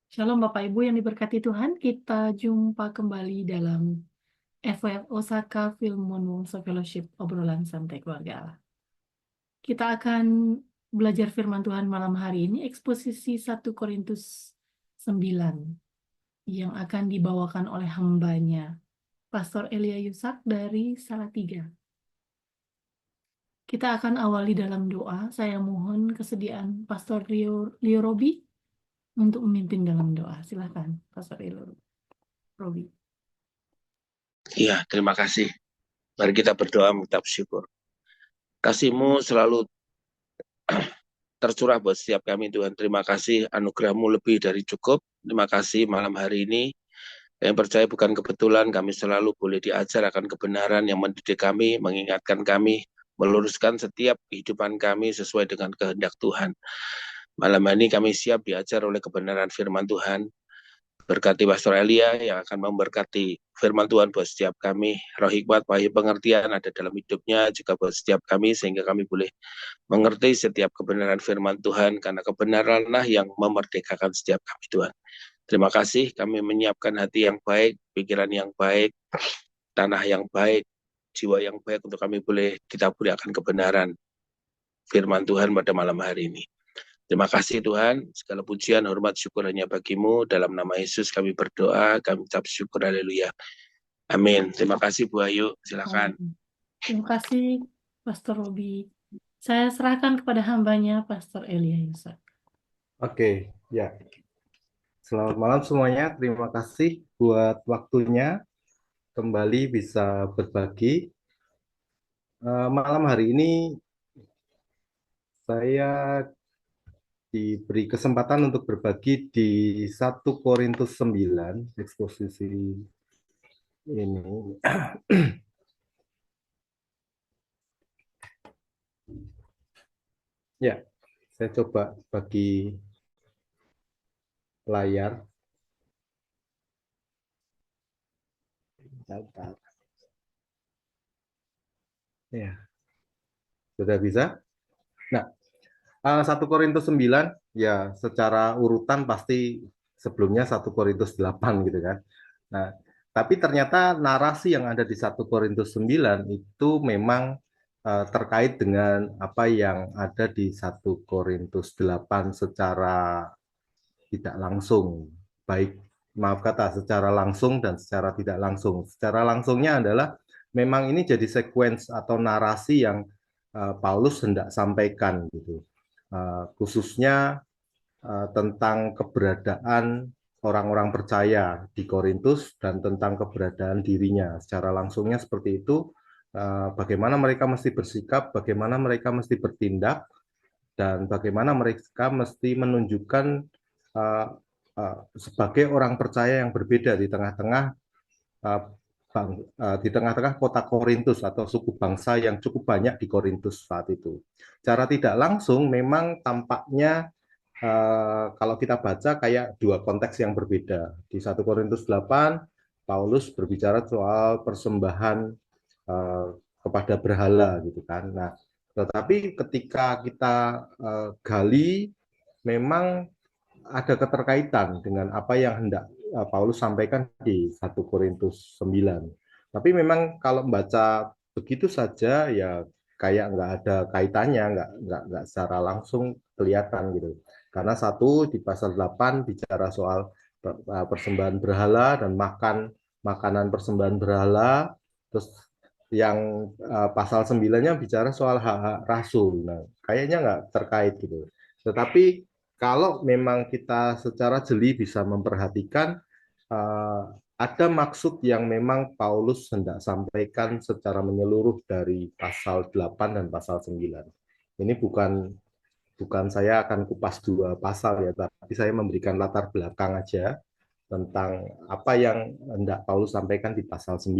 Shalom Bapak Ibu yang diberkati Tuhan, kita jumpa kembali dalam FWF Osaka Film Monumental Fellowship, obrolan santai keluarga Allah. Kita akan belajar firman Tuhan malam hari ini, eksposisi 1 Korintus 9, yang akan dibawakan oleh hambanya, Pastor Elia Yusak dari Salatiga. Kita akan awali dalam doa. Saya mohon kesediaan Pastor Leo Robi untuk memimpin dalam doa. Silakan, Pastor Leo Robi. Ya, terima kasih. Mari kita berdoa mengucap syukur. Kasih-Mu selalu tercurah buat setiap kami, Tuhan. Terima kasih, anugerah-Mu lebih dari cukup. Terima kasih malam hari ini. Yang percaya bukan kebetulan, kami selalu boleh diajar akan kebenaran yang mendidik kami, mengingatkan kami, meluruskan setiap kehidupan kami sesuai dengan kehendak Tuhan. Malam ini kami siap diajar oleh kebenaran firman Tuhan. Berkati Pastor Elia yang akan memberkati firman Tuhan buat setiap kami. Roh hikmat, wahyu pengertian ada dalam hidupnya juga buat setiap kami, sehingga kami boleh mengerti setiap kebenaran firman Tuhan, karena kebenaranlah yang memerdekakan setiap kami, Tuhan. Terima kasih, kami menyiapkan hati yang baik, pikiran yang baik, tanah yang baik, jiwa yang baik untuk kami kita boleh akan kebenaran firman Tuhan pada malam hari ini. Terima kasih Tuhan, segala pujian, hormat, syukur hanya bagi-Mu. Dalam nama Yesus kami berdoa, kami ucap syukur, haleluya. Amin. Terima kasih Bu Ayu, silakan. Terima kasih Pastor Robi. Saya serahkan kepada hambanya Pastor Elia Yusak. Oke, ya. Selamat malam semuanya. Terima kasih buat waktunya kembali bisa berbagi. Malam hari ini saya diberi kesempatan untuk berbagi di 1 Korintus 9, eksposisi ini. Ya, saya coba bagi layar. Ya, sudah bisa? Nah, 1 Korintus 9, ya secara urutan pasti sebelumnya 1 Korintus 8 gitu kan. Nah, tapi ternyata narasi yang ada di 1 Korintus 9 itu memang terkait dengan apa yang ada di 1 Korintus 8 secara tidak langsung. Baik, maaf kata, secara langsung dan secara tidak langsung. Secara langsungnya adalah memang ini jadi sequence atau narasi yang Paulus hendak sampaikan gitu. Khususnya tentang keberadaan orang-orang percaya di Korintus dan tentang keberadaan dirinya. Secara langsungnya seperti itu, bagaimana mereka mesti bersikap, bagaimana mereka mesti bertindak, dan bagaimana mereka mesti menunjukkan sebagai orang percaya yang berbeda di tengah-tengah di tengah-tengah kota Korintus atau suku bangsa yang cukup banyak di Korintus saat itu. Cara tidak langsung memang tampaknya kalau kita baca kayak dua konteks yang berbeda. Di 1 Korintus 8, Paulus berbicara soal persembahan kepada berhala gitu kan. Nah, tetapi ketika kita gali, memang ada keterkaitan dengan apa yang hendak Paulus sampaikan di 1 Korintus 9. Tapi memang kalau membaca begitu saja ya kayak nggak ada kaitannya, nggak secara langsung kelihatan gitu. Karena satu di pasal 8 bicara soal persembahan berhala dan makanan persembahan berhala, terus yang pasal 9-nya bicara soal hak-hak rasul. Nah, kayaknya nggak terkait gitu. Tetapi kalau memang kita secara jeli bisa memperhatikan ada maksud yang memang Paulus hendak sampaikan secara menyeluruh dari pasal 8 dan pasal 9. Ini bukan saya akan kupas dua pasal ya, tapi saya memberikan latar belakang aja tentang apa yang hendak Paulus sampaikan di pasal 9.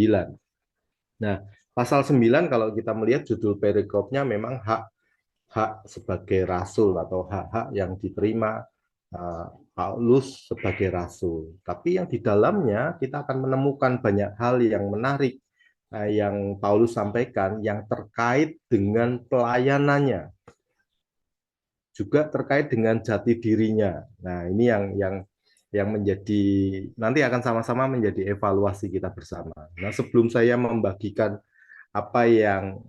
Nah, pasal 9 kalau kita melihat judul perikopnya memang hak sebagai rasul atau hak-hak yang diterima Paulus sebagai rasul. Tapi yang di dalamnya kita akan menemukan banyak hal yang menarik yang Paulus sampaikan yang terkait dengan pelayanannya, juga terkait dengan jati dirinya. Nah, ini yang yang menjadi nanti akan sama-sama menjadi evaluasi kita bersama. Nah, sebelum saya membagikan apa yang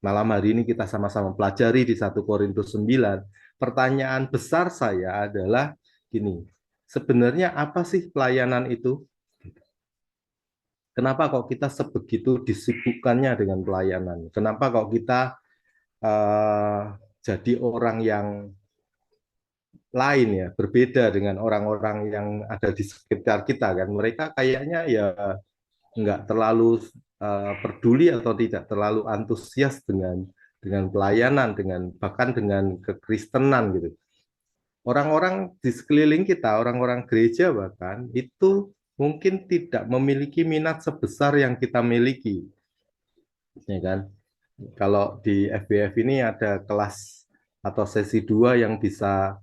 malam hari ini kita sama-sama pelajari di 1 Korintus 9, pertanyaan besar saya adalah gini, sebenarnya apa sih pelayanan itu? Kenapa kok kita sebegitu disibukkannya dengan pelayanan? Kenapa kok kita eh, jadi orang yang lain ya, berbeda dengan orang-orang yang ada di sekitar kita kan? Mereka kayaknya ya nggak terlalu peduli atau tidak terlalu antusias dengan pelayanan, dengan bahkan dengan kekristenan gitu. Orang-orang di sekeliling kita, orang-orang gereja bahkan itu mungkin tidak memiliki minat sebesar yang kita miliki, ya kan? Kalau di FBF ini ada kelas atau sesi 2 yang bisa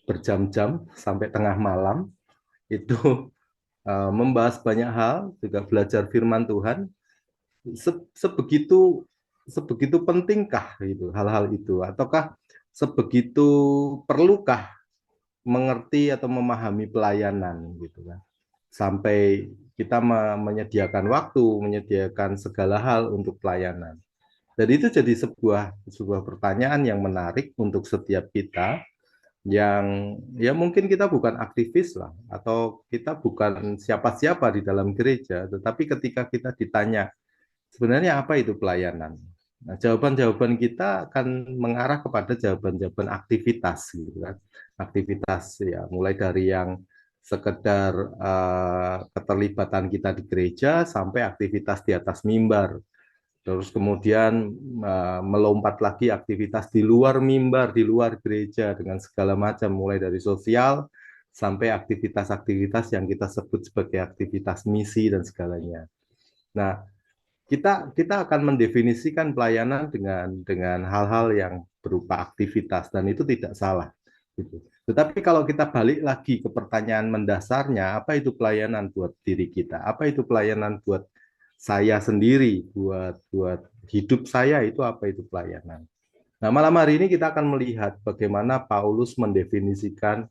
berjam-jam sampai tengah malam, itu membahas banyak hal, juga belajar firman Tuhan. Sebegitu sebegitu pentingkah itu hal-hal itu, ataukah sebegitu perlukah mengerti atau memahami pelayanan gitu kan, sampai kita menyediakan waktu, menyediakan segala hal untuk pelayanan. Jadi itu jadi sebuah pertanyaan yang menarik untuk setiap kita yang ya mungkin kita bukan aktivis lah atau kita bukan siapa-siapa di dalam gereja, tetapi ketika kita ditanya sebenarnya apa itu pelayanan? Nah, jawaban-jawaban kita akan mengarah kepada jawaban-jawaban aktivitas gitu kan. Aktivitas ya mulai dari yang sekedar keterlibatan kita di gereja sampai aktivitas di atas mimbar. Terus kemudian melompat lagi aktivitas di luar mimbar, di luar gereja dengan segala macam, mulai dari sosial sampai aktivitas-aktivitas yang kita sebut sebagai aktivitas misi dan segalanya. Nah, kita akan mendefinisikan pelayanan dengan hal-hal yang berupa aktivitas dan itu tidak salah gitu. Tetapi kalau kita balik lagi ke pertanyaan mendasarnya, apa itu pelayanan buat diri kita? Apa itu pelayanan buat saya sendiri, buat hidup saya, itu apa itu pelayanan? Nah, malam hari ini kita akan melihat bagaimana Paulus mendefinisikan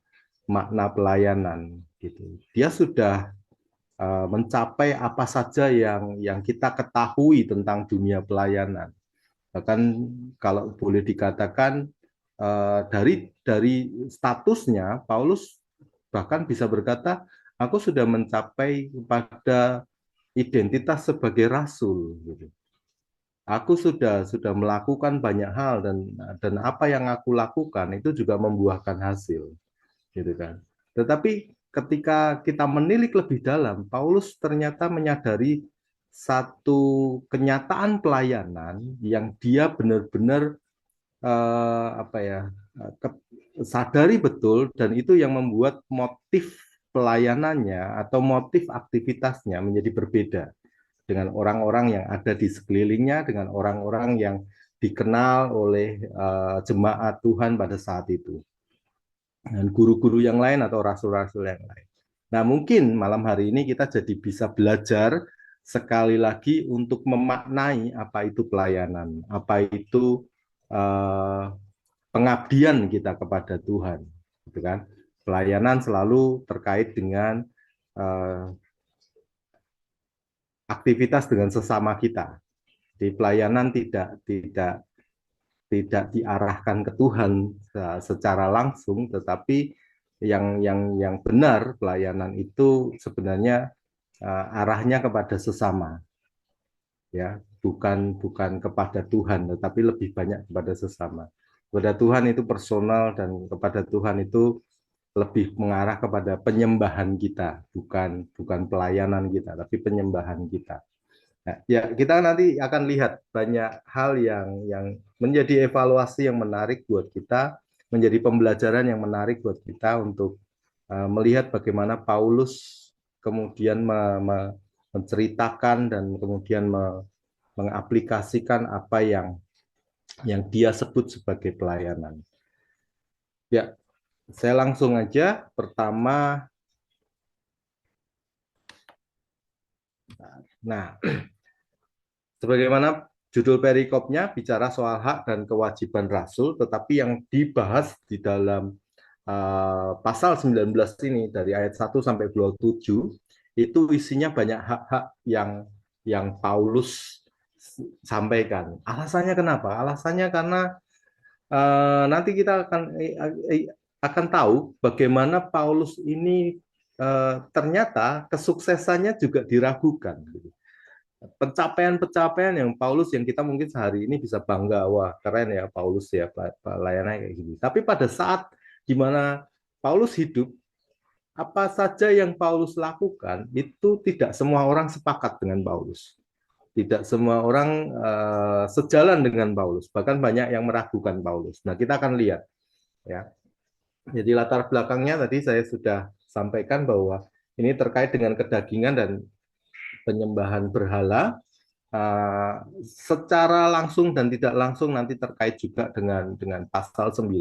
makna pelayanan gitu. Dia sudah mencapai apa saja yang kita ketahui tentang dunia pelayanan. Bahkan kalau boleh dikatakan dari statusnya Paulus bahkan bisa berkata, aku sudah mencapai pada identitas sebagai rasul gitu. Aku sudah melakukan banyak hal dan apa yang aku lakukan itu juga membuahkan hasil gitu kan. Tetapi ketika kita menilik lebih dalam, Paulus ternyata menyadari satu kenyataan pelayanan yang dia benar-benar apa ya sadari betul, dan itu yang membuat motif pelayanannya atau motif aktivitasnya menjadi berbeda dengan orang-orang yang ada di sekelilingnya, dengan orang-orang yang dikenal oleh jemaat Tuhan pada saat itu, dan guru-guru yang lain atau rasul-rasul yang lain. Nah, mungkin malam hari ini kita jadi bisa belajar sekali lagi untuk memaknai apa itu pelayanan, apa itu pengabdian kita kepada Tuhan, gitu kan? Pelayanan selalu terkait dengan aktivitas dengan sesama kita. Di pelayanan tidak diarahkan ke Tuhan secara langsung, tetapi yang benar pelayanan itu sebenarnya arahnya kepada sesama, ya, bukan kepada Tuhan, tetapi lebih banyak kepada sesama. Kepada Tuhan itu personal, dan kepada Tuhan itu lebih mengarah kepada penyembahan kita, bukan pelayanan kita, tapi penyembahan kita. Nah, ya, kita nanti akan lihat banyak hal yang menjadi evaluasi yang menarik buat kita, menjadi pembelajaran yang menarik buat kita untuk melihat bagaimana Paulus kemudian menceritakan dan kemudian mengaplikasikan apa yang dia sebut sebagai pelayanan. Ya, saya langsung aja. Pertama, nah, sebagaimana judul perikopnya bicara soal hak dan kewajiban rasul, tetapi yang dibahas di dalam pasal 19 ini dari ayat 1 sampai 27 itu isinya banyak hak-hak yang Paulus sampaikan. Alasannya kenapa? Alasannya karena nanti kita akan tahu bagaimana Paulus ini ternyata kesuksesannya juga diragukan. Pencapaian-pencapaian yang Paulus yang kita mungkin sehari ini bisa bangga, wah keren ya Paulus ya pelayanannya kayak gini. Tapi pada saat di mana Paulus hidup, apa saja yang Paulus lakukan itu tidak semua orang sepakat dengan Paulus. Tidak semua orang sejalan dengan Paulus, bahkan banyak yang meragukan Paulus. Nah, kita akan lihat ya. Jadi latar belakangnya tadi saya sudah sampaikan bahwa ini terkait dengan kedagingan dan penyembahan berhala. Secara langsung dan tidak langsung nanti terkait juga dengan pasal 9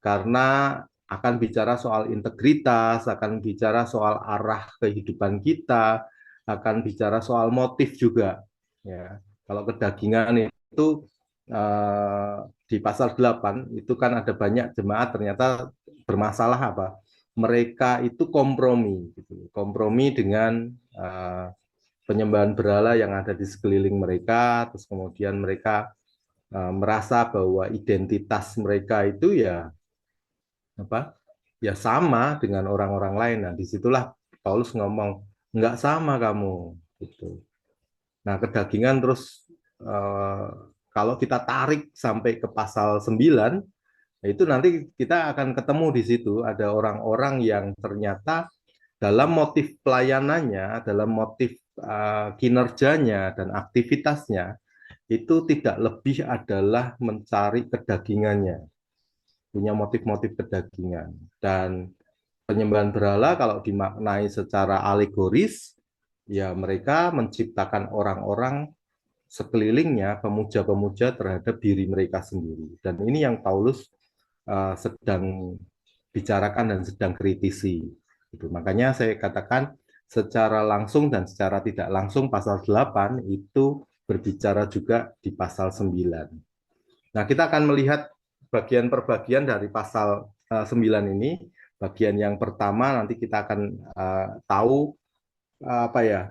karena akan bicara soal integritas, akan bicara soal arah kehidupan kita, akan bicara soal motif juga. Ya, kalau kedagingan itu di pasal 8 itu kan ada banyak jemaat ternyata bermasalah apa? Mereka itu kompromi, gitu. Kompromi dengan penyembahan berhala yang ada di sekeliling mereka, terus kemudian mereka merasa bahwa identitas mereka itu ya apa? Ya sama dengan orang-orang lain. Nah, disitulah Paulus ngomong nggak sama kamu, gitu. Nah, kedagingan terus kalau kita tarik sampai ke pasal 9, itu nanti kita akan ketemu di situ ada orang-orang yang ternyata dalam motif pelayanannya, dalam motif kinerjanya dan aktivitasnya itu tidak lebih adalah mencari kedagingannya, punya motif-motif kedagingan. Dan penyembahan berhala kalau dimaknai secara alegoris, ya mereka menciptakan orang-orang sekelilingnya pemuja-pemuja terhadap diri mereka sendiri. Dan ini yang Paulus sedang bicarakan dan sedang kritisi. Itu. Makanya saya katakan secara langsung dan secara tidak langsung pasal 8 itu berbicara juga di pasal 9. Nah, kita akan melihat bagian per bagian dari pasal 9 ini. Bagian yang pertama nanti kita akan tahu apa ya,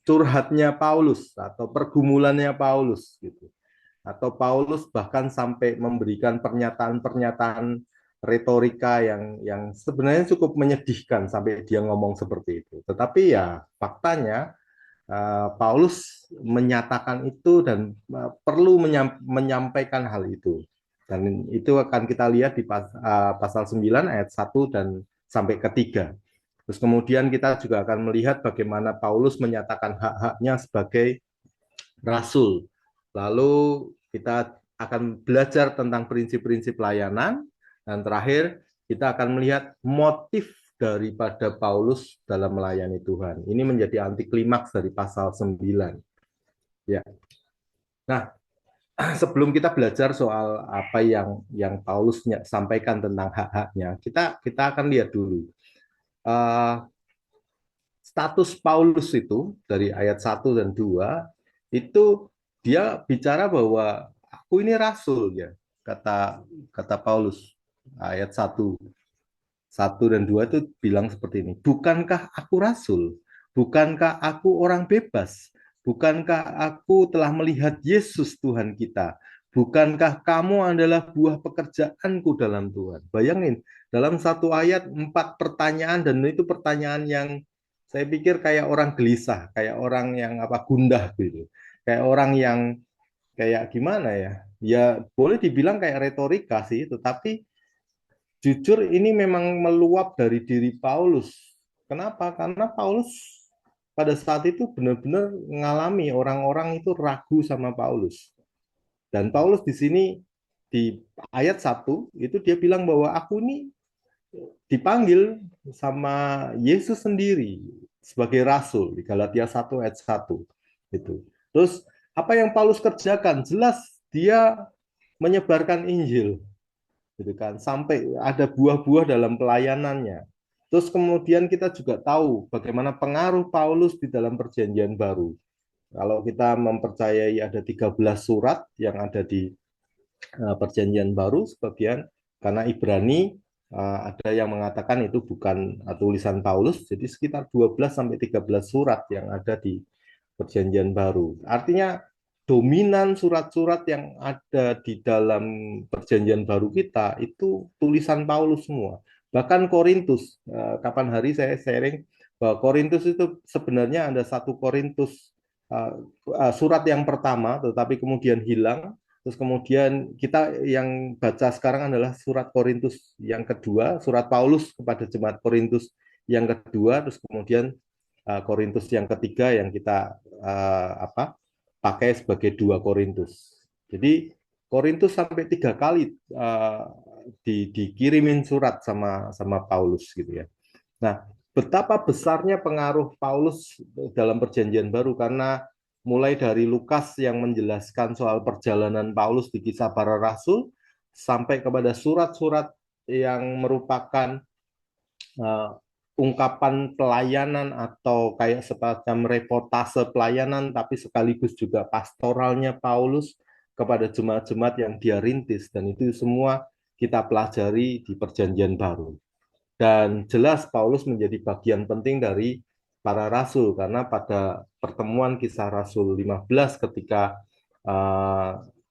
curhatnya Paulus atau pergumulannya Paulus gitu. Atau Paulus bahkan sampai memberikan pernyataan-pernyataan retorika yang sebenarnya cukup menyedihkan sampai dia ngomong seperti itu. Tetapi ya faktanya Paulus menyatakan itu dan perlu menyampaikan hal itu. Dan itu akan kita lihat di pasal 9 ayat 1 dan sampai ketiga. Terus kemudian kita juga akan melihat bagaimana Paulus menyatakan hak-haknya sebagai rasul. Lalu kita akan belajar tentang prinsip-prinsip layanan. Dan terakhir kita akan melihat motif daripada Paulus dalam melayani Tuhan. Ini menjadi anti klimaks dari pasal 9. Ya. Nah, sebelum kita belajar soal apa yang Paulus sampaikan tentang hak-haknya, kita akan lihat dulu status Paulus itu dari ayat 1 dan 2 itu dia bicara bahwa aku ini rasul ya, kata Paulus ayat 1 dan 2 itu bilang seperti ini, bukankah aku rasul? Bukankah aku orang bebas? Bukankah aku telah melihat Yesus Tuhan kita? Bukankah kamu adalah buah pekerjaanku dalam Tuhan? Bayangin, dalam satu ayat 4 pertanyaan, dan itu pertanyaan yang saya pikir kayak orang gelisah, kayak orang yang gundah gitu. Kayak orang yang kayak gimana ya? Ya boleh dibilang kayak retorika sih, tetapi jujur ini memang meluap dari diri Paulus. Kenapa? Karena Paulus pada saat itu benar-benar mengalami orang-orang itu ragu sama Paulus. Dan Paulus di sini di ayat 1 itu dia bilang bahwa aku ini dipanggil sama Yesus sendiri sebagai rasul di Galatia 1 ayat 1 itu. Terus apa yang Paulus kerjakan? Jelas dia menyebarkan Injil gitu kan, sampai ada buah-buah dalam pelayanannya. Terus kemudian kita juga tahu bagaimana pengaruh Paulus di dalam perjanjian baru. Kalau kita mempercayai ada 13 surat yang ada di perjanjian baru sebagian, karena Ibrani ada yang mengatakan itu bukan tulisan Paulus, jadi sekitar 12 sampai 13 surat yang ada di Perjanjian Baru. Artinya dominan surat-surat yang ada di dalam Perjanjian Baru kita itu tulisan Paulus semua. Bahkan Korintus, kapan hari saya sharing bahwa Korintus itu sebenarnya ada satu Korintus surat yang pertama, tetapi kemudian hilang. Terus kemudian kita yang baca sekarang adalah surat Korintus yang kedua, surat Paulus kepada jemaat Korintus yang kedua, terus kemudian Korintus yang ketiga yang kita pakai sebagai 2 Korintus. Jadi Korintus sampai 3 kali dikirimin surat sama Paulus gitu ya. Nah, betapa besarnya pengaruh Paulus dalam Perjanjian Baru karena mulai dari Lukas yang menjelaskan soal perjalanan Paulus di Kisah Para Rasul sampai kepada surat-surat yang merupakan ungkapan pelayanan atau kayak semacam reportase pelayanan tapi sekaligus juga pastoralnya Paulus kepada jemaat-jemaat yang dia rintis, dan itu semua kita pelajari di Perjanjian Baru. Dan jelas Paulus menjadi bagian penting dari para rasul karena pada pertemuan Kisah Rasul 15 ketika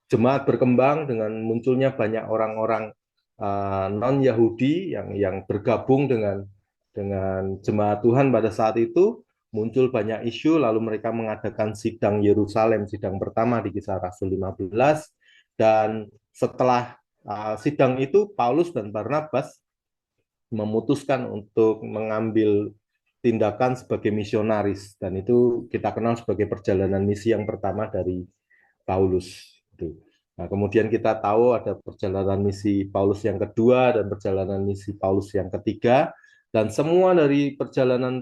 jemaat berkembang dengan munculnya banyak orang-orang non-Yahudi yang bergabung dengan jemaat Tuhan pada saat itu, muncul banyak isu, lalu mereka mengadakan sidang Yerusalem, sidang pertama di Kisah Rasul 15, dan setelah sidang itu Paulus dan Barnabas memutuskan untuk mengambil tindakan sebagai misionaris, dan itu kita kenal sebagai perjalanan misi yang pertama dari Paulus. Nah, kemudian kita tahu ada perjalanan misi Paulus yang kedua dan perjalanan misi Paulus yang ketiga, dan semua dari perjalanan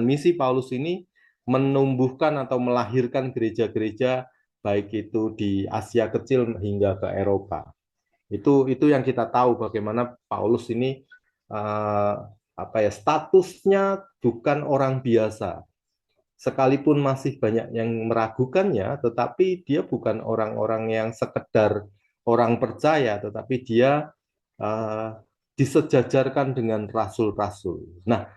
misi Paulus ini menumbuhkan atau melahirkan gereja-gereja baik itu di Asia Kecil hingga ke Eropa. Itu yang kita tahu bagaimana Paulus ini statusnya bukan orang biasa. Sekalipun masih banyak yang meragukannya, tetapi dia bukan orang-orang yang sekedar orang percaya, tetapi dia disejajarkan dengan rasul-rasul. Nah,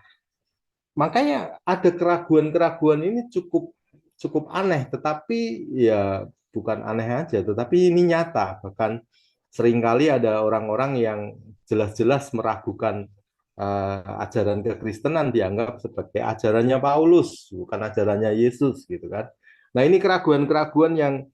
makanya ada keraguan-keraguan ini cukup aneh, tetapi ya bukan aneh aja, tetapi ini nyata. Bahkan seringkali ada orang-orang yang jelas-jelas meragukan ajaran kekristenan, dianggap sebagai ajarannya Paulus, bukan ajarannya Yesus, gitu kan. Nah, ini keraguan-keraguan yang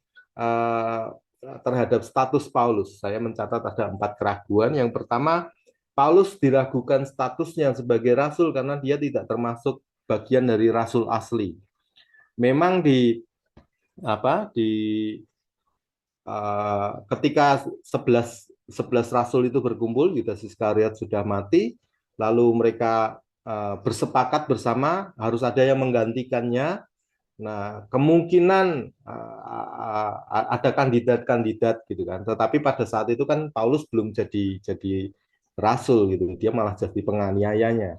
terhadap status Paulus. Saya mencatat ada 4 keraguan. Yang pertama, Paulus diragukan statusnya sebagai rasul karena dia tidak termasuk bagian dari rasul asli. Memang ketika 11 rasul itu berkumpul, Yudas Iskariot sudah mati, lalu mereka bersepakat bersama harus ada yang menggantikannya. Nah, kemungkinan ada kandidat-kandidat gitu kan. Tetapi pada saat itu kan Paulus belum jadi rasul gitu. Dia malah jadi penganiayanya.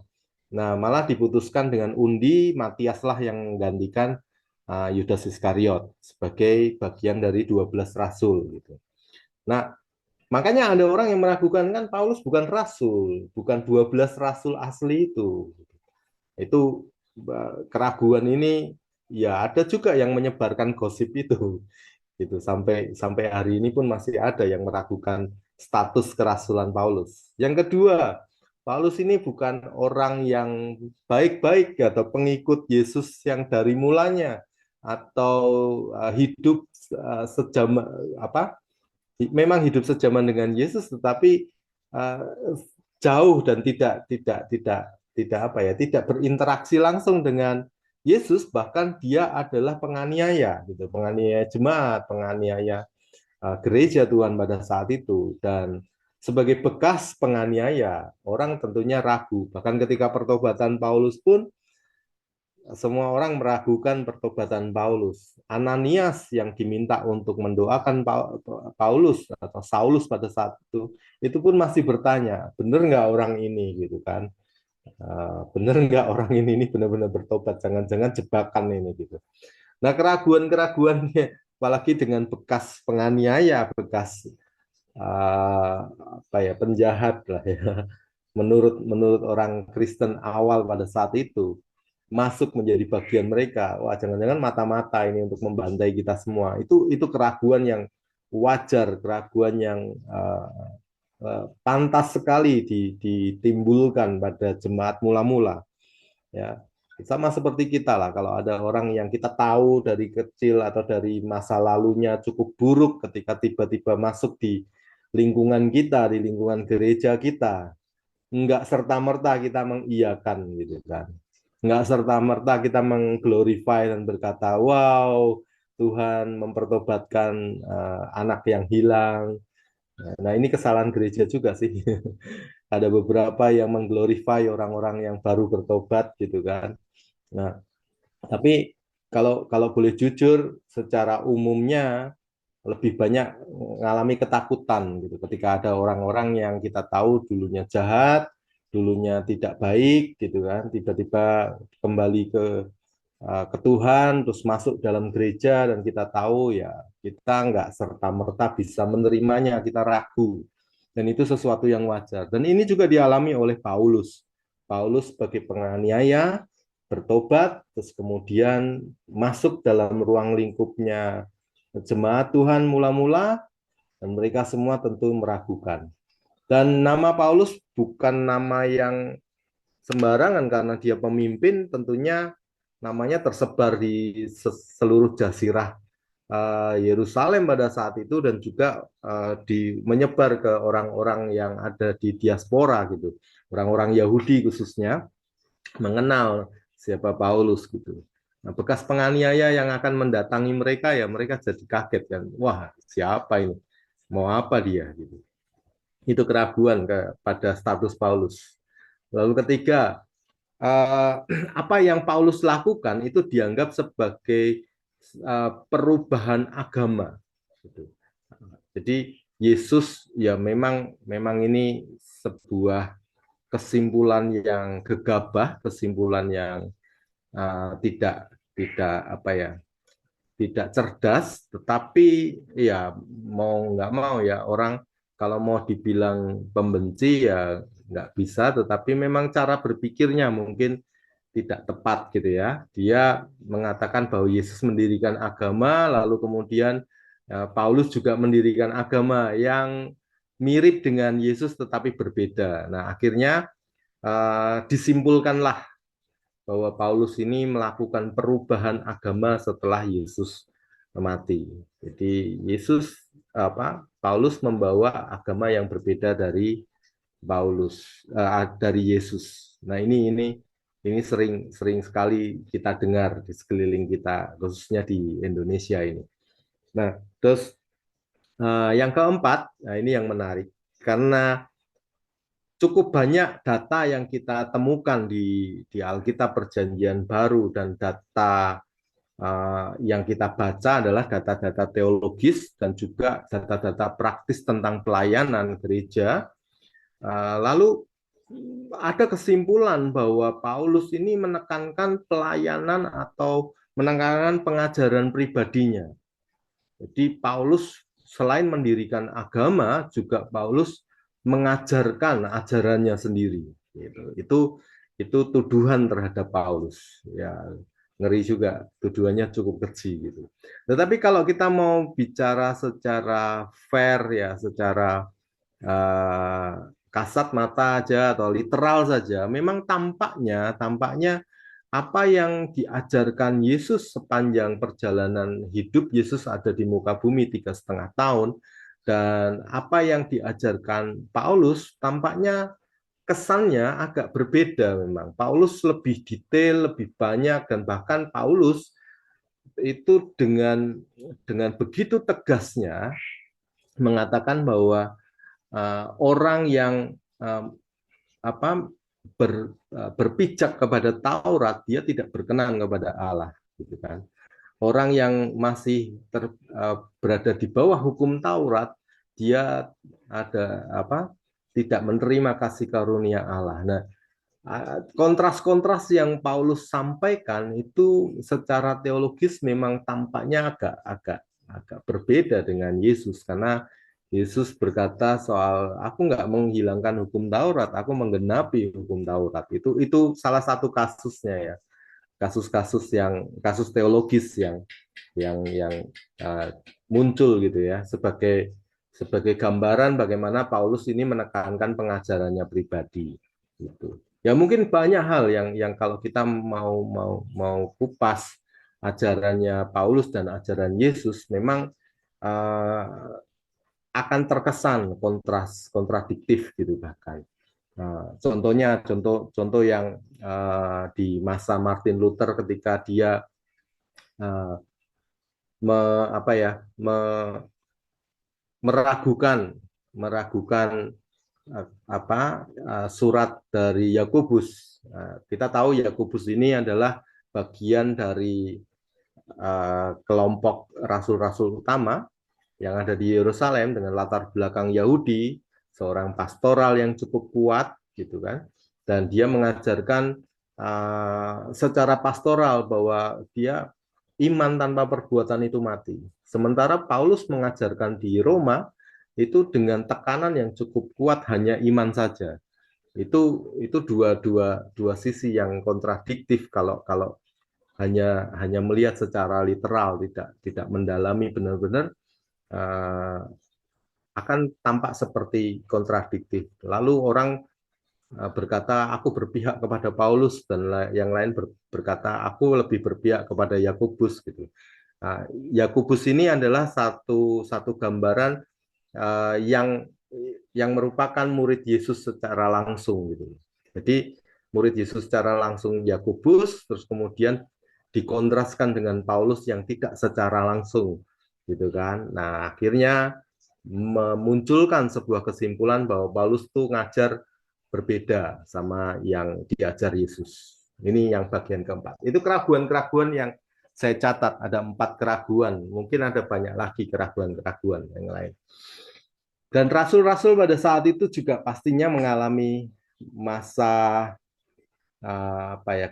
Nah, malah diputuskan dengan undi, Matiaslah yang menggantikan Yudas Iskariot sebagai bagian dari 12 rasul gitu. Nah, makanya ada orang yang meragukan kan Paulus bukan rasul, bukan 12 rasul asli itu. Itu keraguan ini ya ada juga yang menyebarkan gosip itu. Gitu. Sampai hari ini pun masih ada yang meragukan status kerasulan Paulus. Yang kedua, Paulus ini bukan orang yang baik-baik atau pengikut Yesus yang dari mulanya atau hidup memang hidup sejaman dengan Yesus, tetapi jauh dan tidak berinteraksi langsung dengan Yesus. Bahkan dia adalah penganiaya, gitu, penganiaya jemaat, penganiaya gereja Tuhan pada saat itu. Dan sebagai bekas penganiaya, orang tentunya ragu. Bahkan ketika pertobatan Paulus pun semua orang meragukan pertobatan Paulus. Ananias yang diminta untuk mendoakan Paulus atau Saulus pada saat itu pun masih bertanya, benar nggak orang ini gitu kan? Benar nggak orang ini benar-benar bertobat? Jangan-jangan jebakan ini gitu. Nah, keraguan-keraguannya, apalagi dengan bekas penganiaya, bekas apa ya, penjahat lah ya. Menurut orang Kristen awal pada saat itu masuk menjadi bagian mereka, wah jangan-jangan mata-mata ini untuk membantai kita semua. Itu keraguan yang wajar, keraguan yang pantas sekali ditimbulkan pada jemaat mula-mula. Ya, sama seperti kita lah. Kalau ada orang yang kita tahu dari kecil atau dari masa lalunya cukup buruk, ketika tiba-tiba masuk di lingkungan kita, di lingkungan gereja kita, nggak serta-merta kita mengiyakan gitu kan. Nggak serta-merta kita mengglorify dan berkata, wow, Tuhan mempertobatkan anak yang hilang. Nah, ini kesalahan gereja juga sih. Ada beberapa yang mengglorify orang-orang yang baru bertobat gitu kan. Nah, tapi kalau kalau boleh jujur, secara umumnya lebih banyak mengalami ketakutan gitu ketika ada orang-orang yang kita tahu dulunya jahat, dulunya tidak baik gitu kan, tiba-tiba kembali ke Tuhan, terus masuk dalam gereja dan kita tahu ya kita nggak serta-merta bisa menerimanya, kita ragu. Dan itu sesuatu yang wajar. Dan ini juga dialami oleh Paulus. Paulus sebagai penganiaya, bertobat, terus kemudian masuk dalam ruang lingkupnya jemaat Tuhan mula-mula, dan mereka semua tentu meragukan. Dan nama Paulus bukan nama yang sembarangan karena dia pemimpin, tentunya namanya tersebar di seluruh jazirah Yerusalem pada saat itu dan juga menyebar ke orang-orang yang ada di diaspora gitu. Orang-orang Yahudi khususnya mengenal siapa Paulus gitu. Nah, bekas penganiaya yang akan mendatangi mereka ya mereka jadi kaget kan. Wah, siapa ini? Mau apa dia gitu. Itu keraguan pada status Paulus. Lalu ketiga, apa yang Paulus lakukan itu dianggap sebagai perubahan agama. Jadi Yesus ya memang ini sebuah kesimpulan yang gegabah, kesimpulan yang tidak apa ya, tidak cerdas, tetapi ya mau nggak mau ya orang kalau mau dibilang pembenci ya nggak bisa, tetapi memang cara berpikirnya mungkin tidak tepat gitu ya. Dia mengatakan bahwa Yesus mendirikan agama, lalu kemudian Paulus juga mendirikan agama yang mirip dengan Yesus tetapi berbeda. Nah, akhirnya disimpulkanlah bahwa Paulus ini melakukan perubahan agama setelah Yesus mati. Jadi Paulus membawa agama yang berbeda dari dari Yesus. Nah, ini sering sekali kita dengar di sekeliling kita, khususnya di Indonesia ini. Nah, terus yang keempat, nah ini yang menarik karena cukup banyak data yang kita temukan di Alkitab Perjanjian Baru dan data yang kita baca adalah data-data teologis dan juga data-data praktis tentang pelayanan gereja. Lalu ada kesimpulan bahwa Paulus ini menekankan pelayanan atau menekankan pengajaran pribadinya. Jadi Paulus selain mendirikan agama, juga Paulus mengajarkan ajarannya sendiri. Itu tuduhan terhadap Paulus. Ya, ngeri juga, tuduhannya cukup keji gitu. Tetapi kalau kita mau bicara secara fair ya, secara kasat mata aja atau literal saja, memang tampaknya apa yang diajarkan Yesus sepanjang perjalanan hidup Yesus ada di muka bumi 3,5 tahun, dan apa yang diajarkan Paulus tampaknya kesannya agak berbeda memang. Paulus lebih detail, lebih banyak, dan bahkan Paulus itu dengan begitu tegasnya mengatakan bahwa orang yang berpijak kepada Taurat, dia tidak berkenan kepada Allah, gitu kan. Orang yang masih berada di bawah hukum Taurat, dia tidak menerima kasih karunia Allah. Nah, kontras-kontras yang Paulus sampaikan itu secara teologis memang tampaknya agak berbeda dengan Yesus, karena Yesus berkata soal aku nggak menghilangkan hukum Taurat, aku menggenapi hukum Taurat. Itu salah satu kasusnya ya, kasus-kasus yang kasus teologis yang uh, muncul gitu ya sebagai gambaran bagaimana Paulus ini menekankan pengajarannya pribadi gitu. Ya mungkin banyak hal yang kalau kita mau kupas ajarannya Paulus dan ajaran Yesus memang uh, akan terkesan kontradiktif gitu bahkan. Contohnya contoh yang di masa Martin Luther ketika dia uh, me, apa ya meragukan meragukan surat dari Yakobus. Kita tahu Yakobus ini adalah bagian dari kelompok rasul-rasul utama yang ada di Yerusalem dengan latar belakang Yahudi, seorang pastoral yang cukup kuat gitu kan. Dan dia mengajarkan secara pastoral bahwa dia iman tanpa perbuatan itu mati. Sementara Paulus mengajarkan di Roma itu dengan tekanan yang cukup kuat hanya iman saja. Itu dua sisi yang kontradiktif kalau hanya melihat secara literal, tidak mendalami benar-benar akan tampak seperti kontradiktif. Lalu orang berkata aku berpihak kepada Paulus dan yang lain berkata aku lebih berpihak kepada Yakobus gitu. Yakobus ini adalah satu gambaran yang merupakan murid Yesus secara langsung gitu. Jadi murid Yesus secara langsung Yakobus, terus kemudian dikontraskan dengan Paulus yang tidak secara langsung gitu kan. Nah, akhirnya memunculkan sebuah kesimpulan bahwa Paulus tuh ngajar berbeda sama yang diajar Yesus. Ini yang bagian keempat. Itu keraguan-keraguan yang saya catat, ada 4 keraguan. Mungkin ada banyak lagi keraguan-keraguan yang lain. Dan rasul-rasul pada saat itu juga pastinya mengalami masa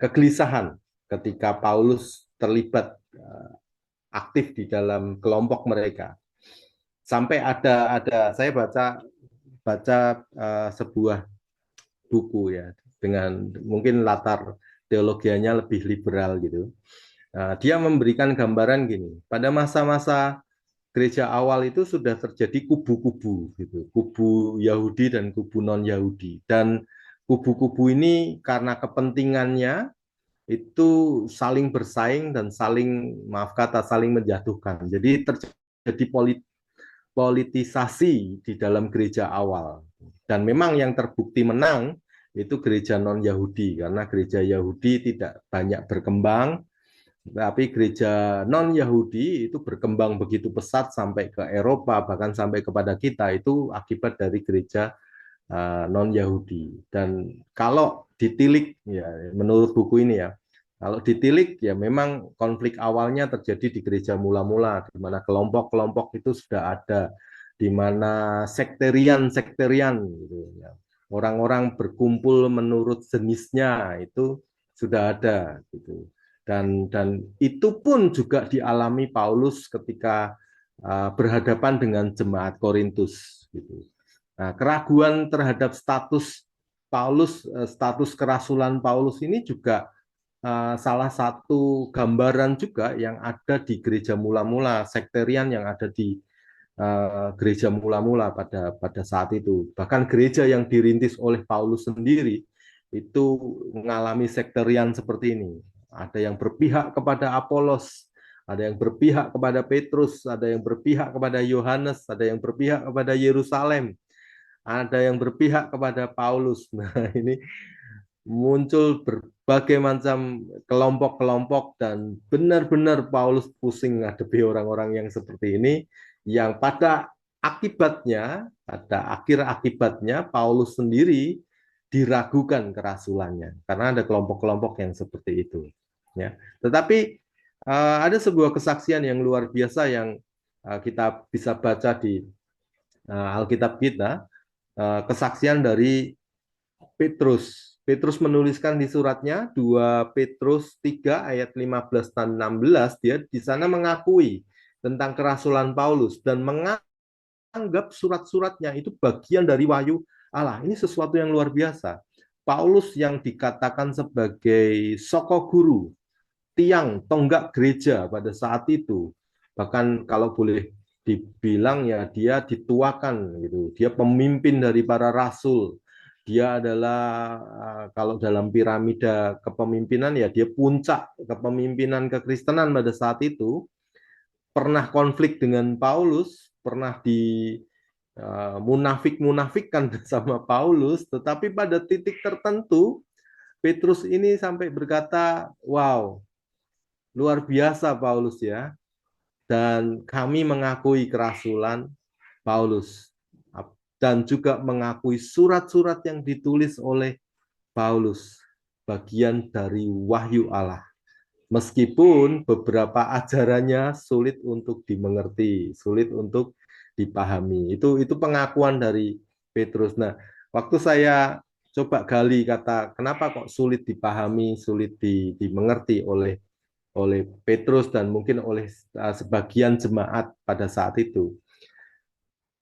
kegelisahan ketika Paulus terlibat aktif di dalam kelompok mereka. Sampai ada saya baca sebuah buku ya dengan mungkin latar teologianya lebih liberal gitu. Dia memberikan gambaran gini, pada masa-masa gereja awal itu sudah terjadi kubu-kubu gitu, kubu Yahudi dan kubu non-Yahudi. Dan kubu-kubu ini karena kepentingannya itu saling bersaing dan saling saling menjatuhkan. Jadi terjadi politisasi di dalam gereja awal. Dan memang yang terbukti menang itu gereja non-Yahudi karena gereja Yahudi tidak banyak berkembang, tapi gereja non-Yahudi itu berkembang begitu pesat sampai ke Eropa, bahkan sampai kepada kita, itu akibat dari gereja non-Yahudi. Dan kalau ditilik, ya menurut buku ini ya, kalau ditilik ya memang konflik awalnya terjadi di gereja mula-mula, di mana kelompok-kelompok itu sudah ada, di mana sekterian gitu ya. Orang-orang berkumpul menurut jenisnya itu sudah ada gitu. Dan itu pun juga dialami Paulus ketika berhadapan dengan jemaat Korintus gitu. Nah, keraguan terhadap status Paulus, status kerasulan Paulus ini juga salah satu gambaran juga yang ada di gereja mula-mula, sekterian yang ada di gereja mula-mula pada saat itu. Bahkan gereja yang dirintis oleh Paulus sendiri itu mengalami sekterian seperti ini. Ada yang berpihak kepada Apolos, ada yang berpihak kepada Petrus, ada yang berpihak kepada Yohanes, ada yang berpihak kepada Yerusalem, ada yang berpihak kepada Paulus. Nah, ini muncul berbagai macam kelompok-kelompok dan benar-benar Paulus pusing ngadepi orang-orang yang seperti ini, yang pada akhir akibatnya Paulus sendiri diragukan kerasulannya karena ada kelompok-kelompok yang seperti itu. Ya, tetapi ada sebuah kesaksian yang luar biasa yang kita bisa baca di Alkitab kita, kesaksian dari Petrus. Petrus menuliskan di suratnya 2 Petrus 3 ayat 15 dan 16, dia di sana mengakui tentang kerasulan Paulus dan mengatakan menganggap surat-suratnya itu bagian dari wahyu Allah. Ini sesuatu yang luar biasa. Paulus yang dikatakan sebagai soko guru, tiang tonggak gereja pada saat itu, bahkan kalau boleh dibilang ya dia dituakan gitu, dia pemimpin dari para rasul, dia adalah kalau dalam piramida kepemimpinan ya dia puncak kepemimpinan kekristenan pada saat itu. Pernah konflik dengan Paulus, pernah di munafik-munafikkan sama Paulus, tetapi pada titik tertentu Petrus ini sampai berkata, wow, luar biasa Paulus ya, dan kami mengakui kerasulan Paulus dan juga mengakui surat-surat yang ditulis oleh Paulus bagian dari wahyu Allah. Meskipun beberapa ajarannya sulit untuk dimengerti, sulit untuk dipahami. Itu pengakuan dari Petrus. Nah, waktu saya coba gali kata kenapa kok sulit dipahami, sulit dimengerti oleh Petrus dan mungkin oleh sebagian jemaat pada saat itu.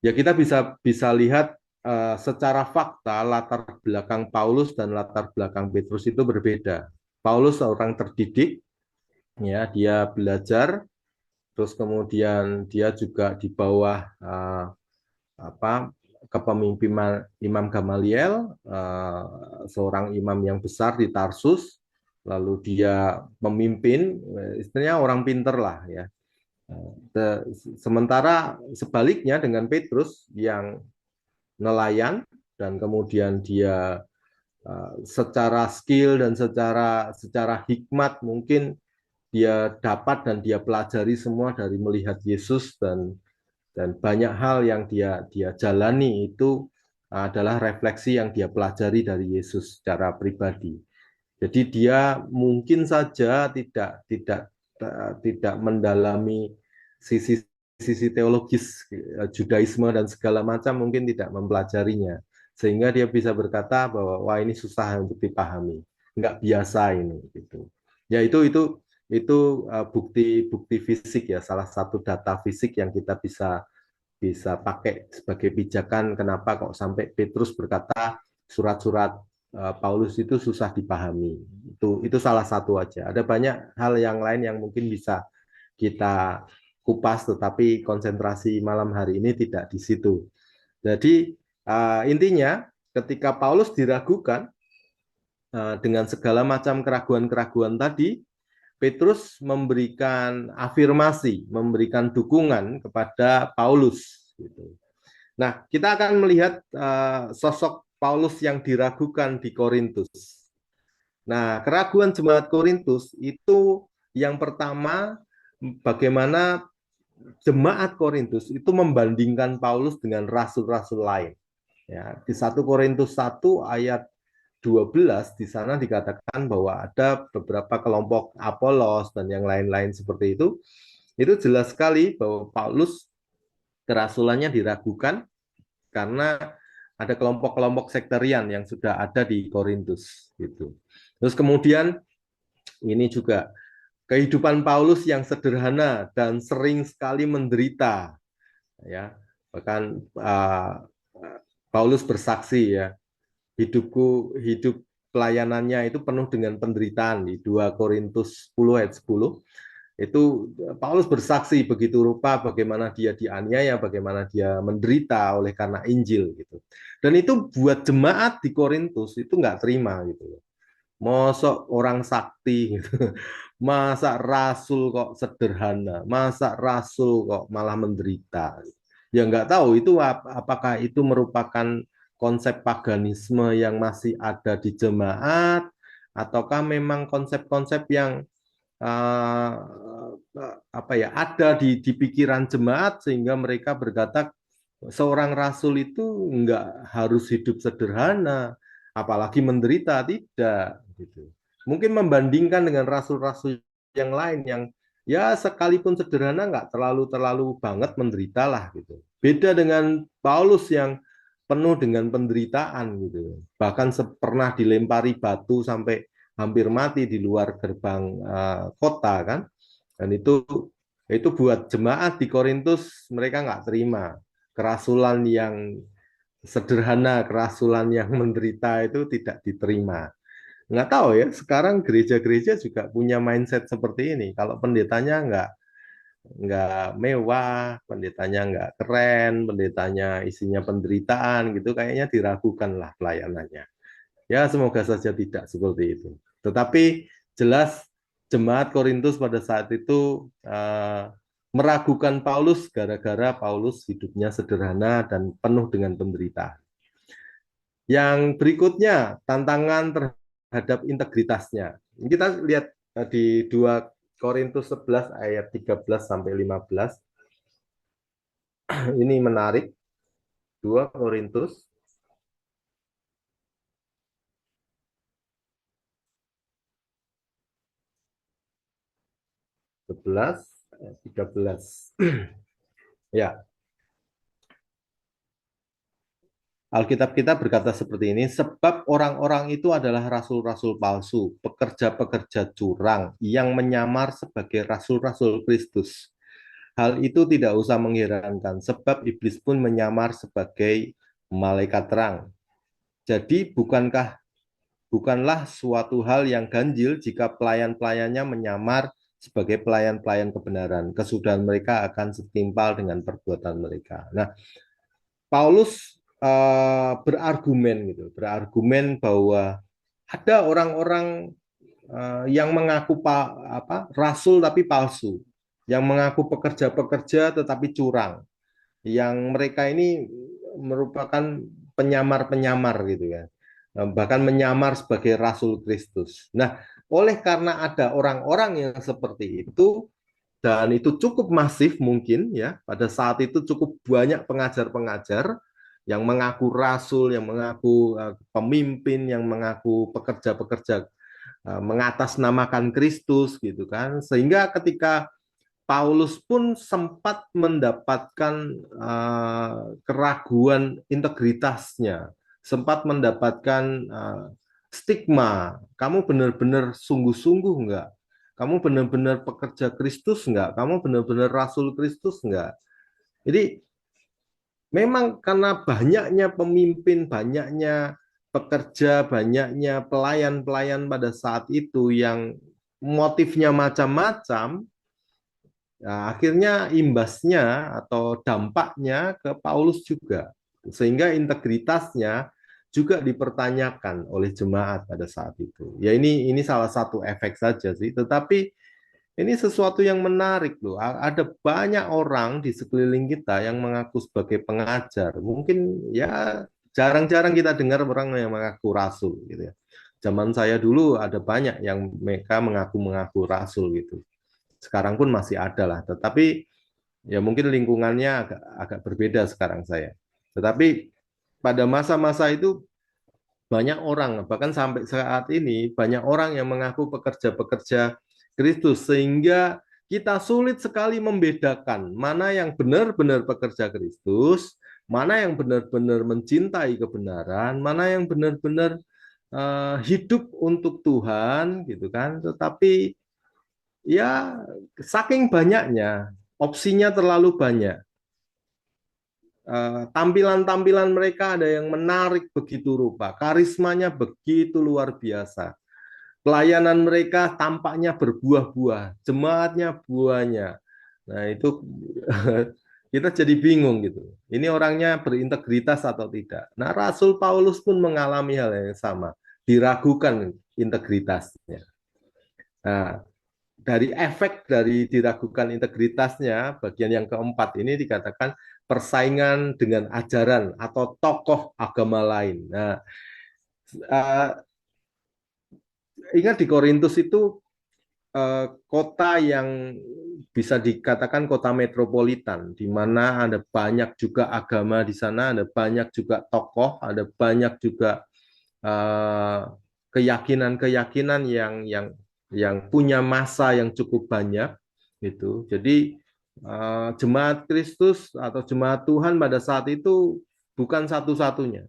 Ya kita bisa lihat secara fakta latar belakang Paulus dan latar belakang Petrus itu berbeda. Paulus seorang terdidik, ya dia belajar, terus kemudian dia juga di bawah kepemimpinan Imam Gamaliel, seorang imam yang besar di Tarsus, lalu dia memimpin, istilahnya orang pinter lah ya. Sementara sebaliknya dengan Petrus yang nelayan dan kemudian dia secara skill dan secara hikmat mungkin dia dapat dan dia pelajari semua dari melihat Yesus dan banyak hal yang dia jalani itu adalah refleksi yang dia pelajari dari Yesus secara pribadi. Jadi dia mungkin saja tidak mendalami sisi teologis Judaisme dan segala macam, mungkin tidak mempelajarinya, sehingga dia bisa berkata bahwa wah ini susah untuk dipahami, nggak biasa ini gitu. Ya itu bukti fisik ya, salah satu data fisik yang kita bisa pakai sebagai pijakan kenapa kok sampai Petrus berkata surat-surat Paulus itu susah dipahami. Itu salah satu aja. Ada banyak hal yang lain yang mungkin bisa kita kupas, tetapi konsentrasi malam hari ini tidak di situ. Jadi intinya ketika Paulus diragukan dengan segala macam keraguan-keraguan tadi, Petrus memberikan afirmasi, memberikan dukungan kepada Paulus. Nah, kita akan melihat sosok Paulus yang diragukan di Korintus. Nah, keraguan jemaat Korintus itu yang pertama, bagaimana jemaat Korintus itu membandingkan Paulus dengan rasul-rasul lain. Ya, di 1 Korintus 1 ayat 12 di sana dikatakan bahwa ada beberapa kelompok Apolos dan yang lain-lain seperti itu. Itu jelas sekali bahwa Paulus kerasulannya diragukan karena ada kelompok-kelompok sektarian yang sudah ada di Korintus gitu. Terus kemudian ini juga kehidupan Paulus yang sederhana dan sering sekali menderita, ya. Bahkan Paulus bersaksi ya, hidup pelayanannya itu penuh dengan penderitaan di 2 Korintus 10 ayat 10. Itu Paulus bersaksi begitu rupa bagaimana dia dianiaya, bagaimana dia menderita oleh karena Injil gitu. Dan itu buat jemaat di Korintus itu nggak terima gitu. Masa orang sakti gitu. Masa rasul kok sederhana, masa rasul kok malah menderita. Ya nggak tahu itu apakah itu merupakan konsep paganisme yang masih ada di jemaat, ataukah memang konsep-konsep yang ada di pikiran jemaat sehingga mereka berkata seorang rasul itu nggak harus hidup sederhana, apalagi menderita, tidak gitu. Mungkin membandingkan dengan rasul-rasul yang lain yang ya sekalipun sederhana nggak terlalu banget menderita lah gitu. Beda dengan Paulus yang penuh dengan penderitaan gitu. Bahkan pernah dilempari batu sampai hampir mati di luar gerbang kota kan. Dan itu buat jemaat di Korintus mereka nggak terima. kerasulan yang sederhana, kerasulan yang menderita itu tidak diterima. Nggak tahu ya, sekarang gereja-gereja juga punya mindset seperti ini. Kalau pendetanya nggak mewah, pendetanya nggak keren, pendetanya isinya penderitaan gitu, kayaknya diragukan lah pelayanannya. Ya, semoga saja tidak seperti itu. Tetapi jelas jemaat Korintus pada saat itu meragukan Paulus gara-gara Paulus hidupnya sederhana dan penuh dengan penderitaan. Yang berikutnya, tantangan terhadap integritasnya. Kita lihat di 2 Korintus 11 ayat 13 sampai 15. Ini menarik. 2 Korintus 11 ayat 13. Ya, Alkitab kita berkata seperti ini, sebab orang-orang itu adalah rasul-rasul palsu, pekerja-pekerja curang yang menyamar sebagai rasul-rasul Kristus. Hal itu tidak usah mengherankan, sebab iblis pun menyamar sebagai malaikat terang. Jadi bukanlah suatu hal yang ganjil jika pelayan-pelayannya menyamar sebagai pelayan-pelayan kebenaran. Kesudahan mereka akan setimpal dengan perbuatan mereka. Nah, Paulus berargumen bahwa ada orang-orang yang mengaku rasul tapi palsu, yang mengaku pekerja-pekerja tetapi curang, yang mereka ini merupakan penyamar-penyamar gitu ya, bahkan menyamar sebagai rasul Kristus. Nah, oleh karena ada orang-orang yang seperti itu, dan itu cukup masif mungkin ya, pada saat itu cukup banyak pengajar-pengajar yang mengaku rasul, yang mengaku pemimpin, yang mengaku pekerja-pekerja mengatasnamakan Kristus gitu kan. Sehingga ketika Paulus pun sempat mendapatkan keraguan integritasnya, sempat mendapatkan stigma, kamu benar-benar sungguh-sungguh enggak? Kamu benar-benar pekerja Kristus enggak? Kamu benar-benar rasul Kristus enggak? Jadi memang karena banyaknya pemimpin, banyaknya pekerja, banyaknya pelayan-pelayan pada saat itu yang motifnya macam-macam, nah, akhirnya imbasnya atau dampaknya ke Paulus juga, sehingga integritasnya juga dipertanyakan oleh jemaat pada saat itu. Ya ini salah satu efek saja sih, tetapi ini sesuatu yang menarik loh. Ada banyak orang di sekeliling kita yang mengaku sebagai pengajar. Mungkin ya jarang-jarang kita dengar orang yang mengaku rasul gitu ya. Zaman saya dulu ada banyak yang mereka mengaku rasul gitu. Sekarang pun masih ada lah, tetapi ya mungkin lingkungannya agak berbeda sekarang saya. Tetapi pada masa-masa itu banyak orang, bahkan sampai saat ini banyak orang yang mengaku pekerja-pekerja Kristus, sehingga kita sulit sekali membedakan mana yang benar-benar pekerja Kristus, mana yang benar-benar mencintai kebenaran, mana yang benar-benar hidup untuk Tuhan gitu kan. Tetapi ya saking banyaknya, opsinya terlalu banyak. Tampilan-tampilan mereka ada yang menarik begitu rupa, karismanya begitu luar biasa. Pelayanan mereka tampaknya berbuah-buah, jemaatnya buahnya. Nah, itu kita jadi bingung gitu. Ini orangnya berintegritas atau tidak. Nah, Rasul Paulus pun mengalami hal yang sama, diragukan integritasnya. Nah, dari efek dari diragukan integritasnya, bagian yang keempat ini dikatakan persaingan dengan ajaran atau tokoh agama lain. Nah, ingat di Korintus itu kota yang bisa dikatakan kota metropolitan, di mana ada banyak juga agama di sana, ada banyak juga tokoh, ada banyak juga keyakinan-keyakinan yang punya massa yang cukup banyak gitu. Jadi jemaat Kristus atau jemaat Tuhan pada saat itu bukan satu-satunya.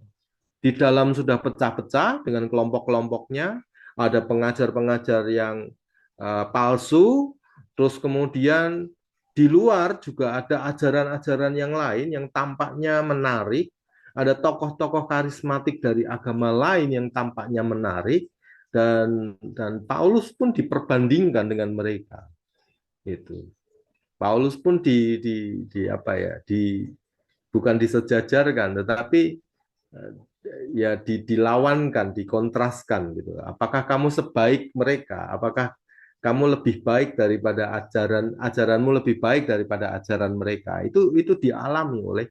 Di dalam sudah pecah-pecah dengan kelompok-kelompoknya, ada pengajar-pengajar yang palsu, terus kemudian di luar juga ada ajaran-ajaran yang lain yang tampaknya menarik, ada tokoh-tokoh karismatik dari agama lain yang tampaknya menarik, dan Paulus pun diperbandingkan dengan mereka. Itu. Paulus pun di apa ya, bukan disejajarkan, tetapi ya dilawankan, dikontraskan gitu. Apakah kamu sebaik mereka? Apakah kamu lebih baik daripada ajaranmu lebih baik daripada ajaran mereka? Itu dialami oleh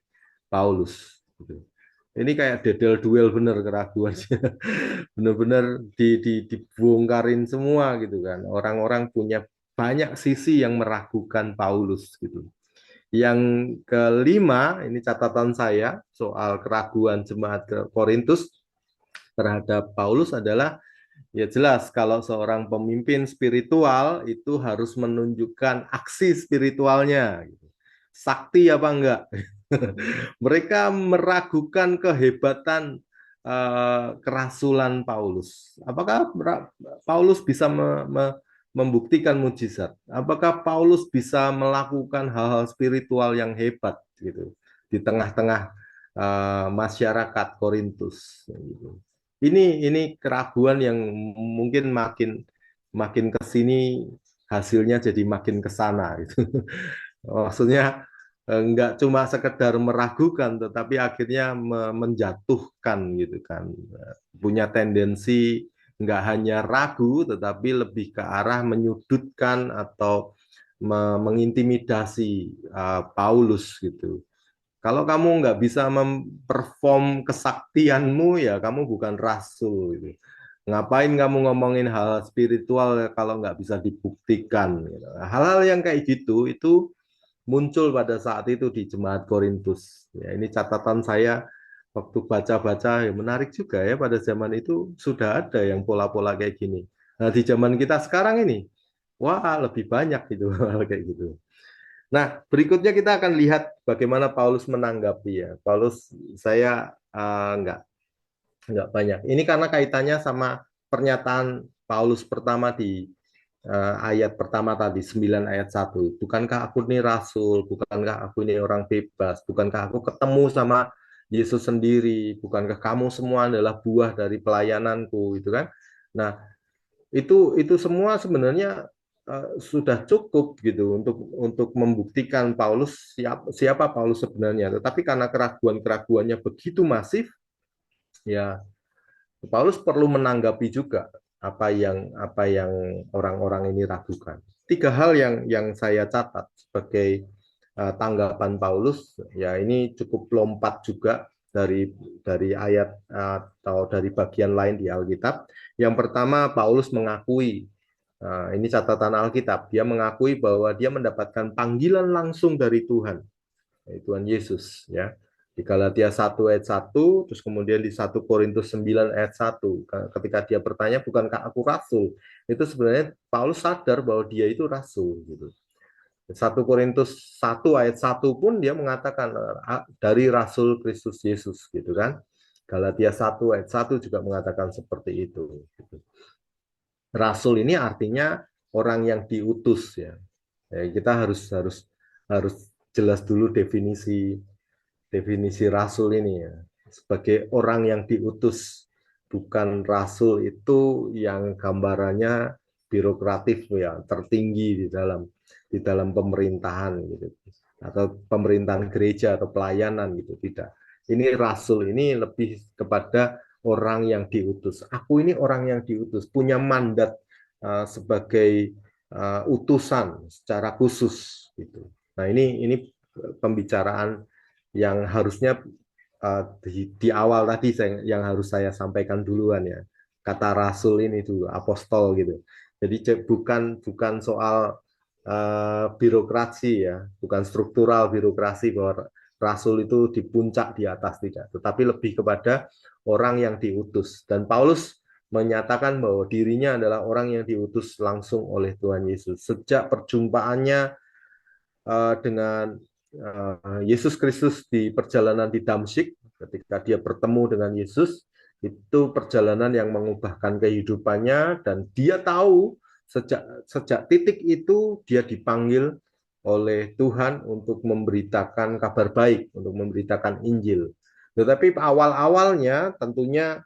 Paulus gitu. Ini kayak dedel duel bener keraguannya. Bener-bener dibongkarin semua gitu kan. Orang-orang punya banyak sisi yang meragukan Paulus gitu. Yang kelima, ini catatan saya soal keraguan jemaat ke Korintus terhadap Paulus adalah, ya jelas kalau seorang pemimpin spiritual itu harus menunjukkan aksi spiritualnya. Sakti apa enggak? Mereka meragukan kehebatan kerasulan Paulus. Apakah Paulus bisa membuktikan mujizat? Apakah Paulus bisa melakukan hal-hal spiritual yang hebat gitu di tengah-tengah masyarakat Korintus? Gitu. Ini keraguan yang mungkin makin ke sini hasilnya jadi makin ke sana gitu. Maksudnya enggak cuma sekedar meragukan, tetapi akhirnya menjatuhkan gitu kan. Punya tendensi enggak hanya ragu, tetapi lebih ke arah menyudutkan atau mengintimidasi Paulus gitu. Kalau kamu nggak bisa memperform kesaktianmu, ya kamu bukan rasul gitu. Ngapain kamu ngomongin hal spiritual kalau nggak bisa dibuktikan gitu. Hal-hal yang kayak gitu itu muncul pada saat itu di jemaat Korintus. Ya, ini catatan saya waktu baca-baca, ya menarik juga ya, pada zaman itu sudah ada yang pola-pola kayak gini. Nah, di zaman kita sekarang ini, wah lebih banyak gitu hal kayak gitu. Nah, berikutnya kita akan lihat bagaimana Paulus menanggapi ya. Paulus, saya nggak banyak. Ini karena kaitannya sama pernyataan Paulus pertama di ayat pertama tadi, 9 ayat 1. Bukankah aku ini rasul, bukankah aku ini orang bebas, bukankah aku ketemu sama Yesus sendiri, bukankah kamu semua adalah buah dari pelayananku, gitu kan. Nah, itu semua sebenarnya sudah cukup gitu untuk membuktikan Paulus siapa Paulus sebenarnya. Tetapi karena keraguan-keraguannya begitu masif, ya Paulus perlu menanggapi juga apa yang orang-orang ini ragukan. Tiga hal yang saya catat sebagai tanggapan Paulus, ya ini cukup lompat juga dari ayat atau dari bagian lain di Alkitab. Yang pertama, Paulus mengakui, ini catatan Alkitab, dia mengakui bahwa dia mendapatkan panggilan langsung dari Tuhan, Tuhan Yesus, ya. Di Galatia 1 ayat 1, terus kemudian di 1 Korintus 9 ayat 1, ketika dia bertanya, bukankah aku rasul? Itu sebenarnya Paulus sadar bahwa dia itu rasul gitu. 1 Korintus 1 ayat 1 pun dia mengatakan dari rasul Kristus Yesus gitu kan. Galatia 1 ayat 1 juga mengatakan seperti itu gitu. Rasul ini artinya orang yang diutus ya. Kita harus jelas dulu definisi rasul ini ya, sebagai orang yang diutus, bukan rasul itu yang gambarannya birokratif ya, tertinggi di dalam pemerintahan gitu, atau pemerintahan gereja atau pelayanan gitu, tidak. Ini rasul ini lebih kepada orang yang diutus. Aku ini orang yang diutus, punya mandat sebagai utusan secara khusus gitu. Nah, ini pembicaraan yang harusnya di awal tadi yang harus saya sampaikan duluan ya, kata rasul ini dulu, apostol gitu. Jadi bukan soal birokrasi ya, bukan struktural birokrasi bahwa rasul itu di puncak di atas, tidak, tetapi lebih kepada orang yang diutus. Dan Paulus menyatakan bahwa dirinya adalah orang yang diutus langsung oleh Tuhan Yesus sejak perjumpaannya dengan Yesus Kristus di perjalanan di Damsyik. Ketika dia bertemu dengan Yesus, itu perjalanan yang mengubahkan kehidupannya, dan dia tahu sejak titik itu dia dipanggil oleh Tuhan untuk memberitakan kabar baik, untuk memberitakan Injil. Tetapi awal-awalnya tentunya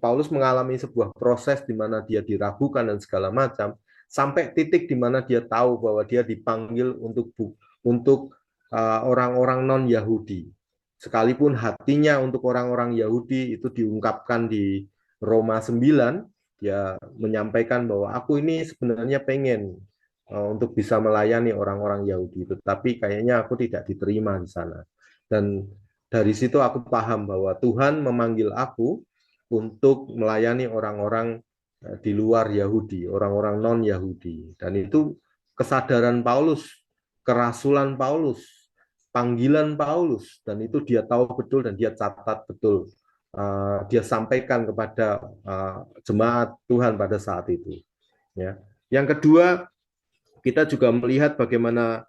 Paulus mengalami sebuah proses di mana dia diragukan dan segala macam, sampai titik di mana dia tahu bahwa dia dipanggil untuk orang-orang non-Yahudi. Sekalipun hatinya untuk orang-orang Yahudi itu diungkapkan di Roma 9, dia menyampaikan bahwa aku ini sebenarnya pengen untuk bisa melayani orang-orang Yahudi, tetapi kayaknya aku tidak diterima di sana. Dan dari situ aku paham bahwa Tuhan memanggil aku untuk melayani orang-orang di luar Yahudi, orang-orang non-Yahudi. Dan itu kesadaran Paulus, kerasulan Paulus, panggilan Paulus, dan itu dia tahu betul dan dia catat betul. Dia sampaikan kepada jemaat Tuhan pada saat itu. Ya. Yang kedua, kita juga melihat bagaimana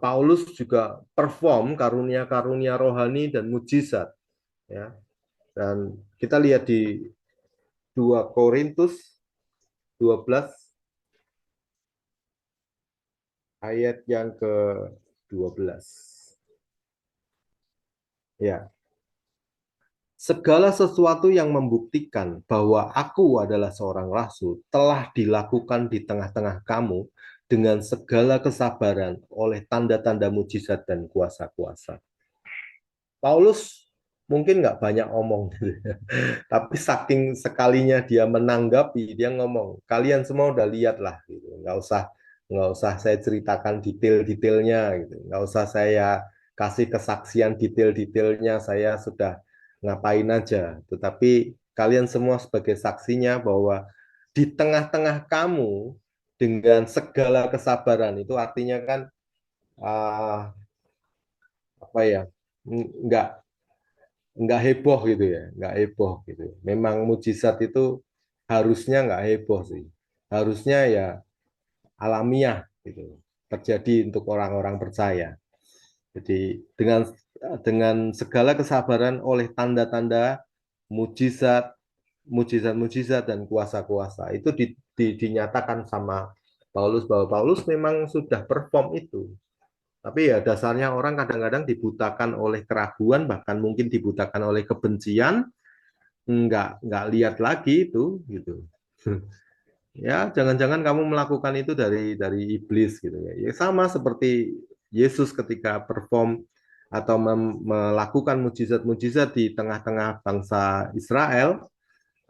Paulus juga perform karunia-karunia rohani dan mujizat. Ya. Dan kita lihat di 2 Korintus 12 ayat yang ke-12. Ya. Segala sesuatu yang membuktikan bahwa aku adalah seorang rasul telah dilakukan di tengah-tengah kamu dengan segala kesabaran oleh tanda-tanda mujizat dan kuasa-kuasa. Paulus mungkin nggak banyak omong, tapi saking sekalinya dia menanggapi, dia ngomong, kalian semua udah lihat lah, gitu. Nggak usah saya ceritakan detail-detailnya, gitu. Nggak usah saya kasih kesaksian detail-detailnya, saya sudah ngapain aja. Tetapi kalian semua sebagai saksinya bahwa di tengah-tengah kamu dengan segala kesabaran, itu artinya kan apa ya, nggak heboh gitu ya, nggak heboh gitu. Memang mujizat itu harusnya nggak heboh sih, harusnya ya alamiah gitu, terjadi untuk orang-orang percaya. Jadi dengan segala kesabaran oleh tanda-tanda mujizat, mujizat-mujizat dan kuasa-kuasa itu dinyatakan sama Paulus bahwa Paulus memang sudah perform itu. Tapi ya dasarnya orang kadang-kadang dibutakan oleh keraguan, bahkan mungkin dibutakan oleh kebencian, nggak lihat lagi itu gitu. Ya jangan-jangan kamu melakukan itu dari iblis gitu ya. Ya sama seperti Yesus ketika perform atau melakukan mujizat-mujizat di tengah-tengah bangsa Israel.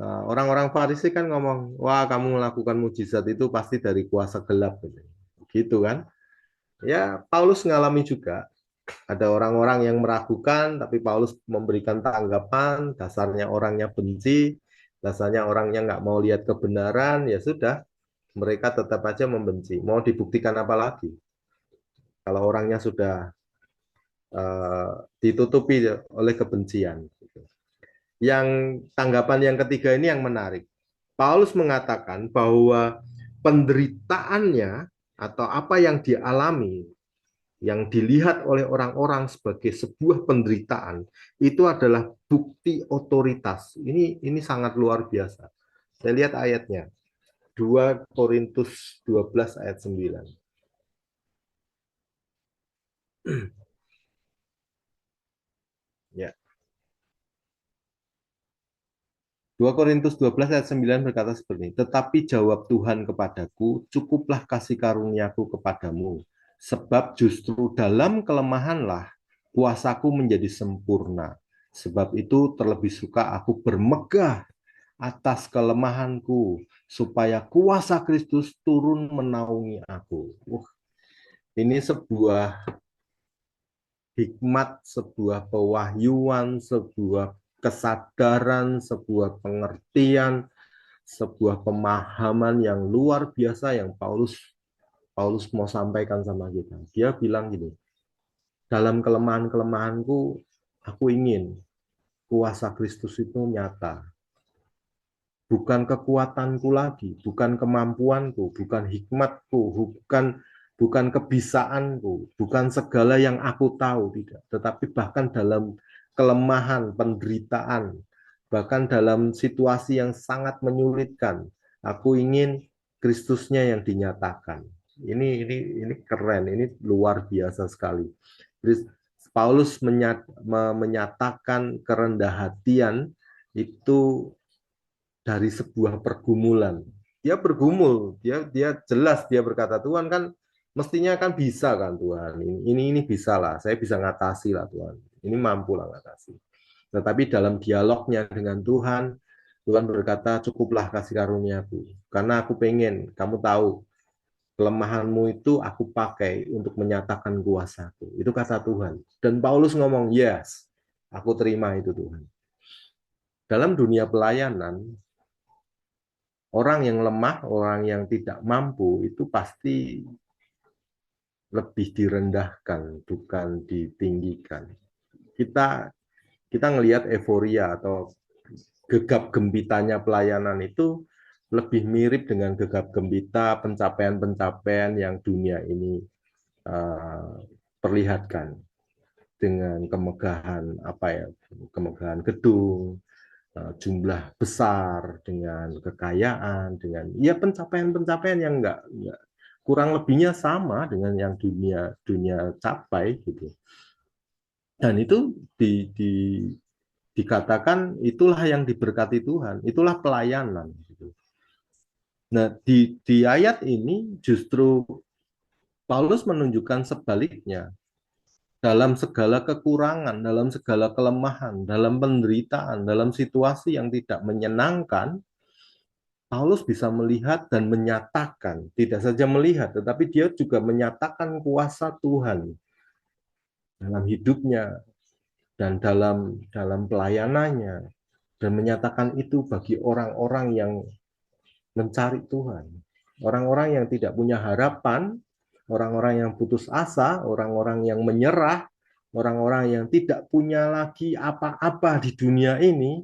Orang-orang Farisi kan ngomong, wah kamu melakukan mujizat itu pasti dari kuasa gelap gitu kan. Ya Paulus ngalami juga. Ada orang-orang yang meragukan, tapi Paulus memberikan tanggapan, dasarnya orangnya benci, dasarnya orangnya nggak mau lihat kebenaran, ya sudah, mereka tetap aja membenci. Mau dibuktikan apa lagi? Kalau orangnya sudah ditutupi oleh kebencian. Yang tanggapan yang ketiga ini yang menarik. Paulus mengatakan bahwa penderitaannya atau apa yang dialami yang dilihat oleh orang-orang sebagai sebuah penderitaan itu adalah bukti otoritas. Ini sangat luar biasa. Saya lihat ayatnya. 2 Korintus 12 ayat 9. Ya. 2 Korintus 12 ayat 9 berkata seperti ini. Tetapi jawab Tuhan kepadaku, cukuplah kasih karuniaku kepadamu. Sebab justru dalam kelemahanlah kuasaku menjadi sempurna. Sebab itu terlebih suka aku bermegah atas kelemahanku, supaya kuasa Kristus turun menaungi aku. Ini sebuah hikmat, sebuah pewahyuan, sebuah kesadaran, sebuah pengertian, sebuah pemahaman yang luar biasa yang Paulus mau sampaikan sama kita. Dia bilang gini, dalam kelemahan-kelemahanku, aku ingin kuasa Kristus itu nyata. Bukan kekuatanku lagi, bukan kemampuanku, bukan hikmatku, bukan kebisaanku, bukan segala yang aku tahu, tidak. Tetapi bahkan dalam kelemahan, penderitaan, bahkan dalam situasi yang sangat menyulitkan, aku ingin Kristusnya yang dinyatakan. Ini keren, ini luar biasa sekali. Jadi Paulus menyatakan kerendah hatian itu dari sebuah pergumulan. Dia bergumul, dia jelas dia berkata, Tuhan kan mestinya kan bisa kan Tuhan. Ini bisa lah, saya bisa ngatasi lah Tuhan. Ini mampu lah ngatasi. Tetapi dalam dialognya dengan Tuhan, Tuhan berkata, cukuplah kasih karuniaku. Karena aku pengen, kamu tahu, kelemahanmu itu aku pakai untuk menyatakan kuasaku. Itu kata Tuhan. Dan Paulus ngomong, yes, aku terima itu Tuhan. Dalam dunia pelayanan, orang yang lemah, orang yang tidak mampu, itu pasti lebih direndahkan, bukan ditinggikan. Kita kita ngelihat euforia atau gegap gempitanya pelayanan itu lebih mirip dengan gegap gempita pencapaian-pencapaian yang dunia ini perlihatkan dengan kemegahan kemegahan gedung, jumlah besar, dengan kekayaan, dengan ya pencapaian-pencapaian yang enggak kurang lebihnya sama dengan yang dunia capai gitu. Dan itu dikatakan itulah yang diberkati Tuhan, itulah pelayanan. Nah, di ayat ini justru Paulus menunjukkan sebaliknya. Dalam segala kekurangan, dalam segala kelemahan, dalam penderitaan, dalam situasi yang tidak menyenangkan, Paulus bisa melihat dan menyatakan, tidak saja melihat, tetapi dia juga menyatakan kuasa Tuhan dalam hidupnya dan dalam pelayanannya, dan menyatakan itu bagi orang-orang yang mencari Tuhan. Orang-orang yang tidak punya harapan, orang-orang yang putus asa, orang-orang yang menyerah, orang-orang yang tidak punya lagi apa-apa di dunia ini,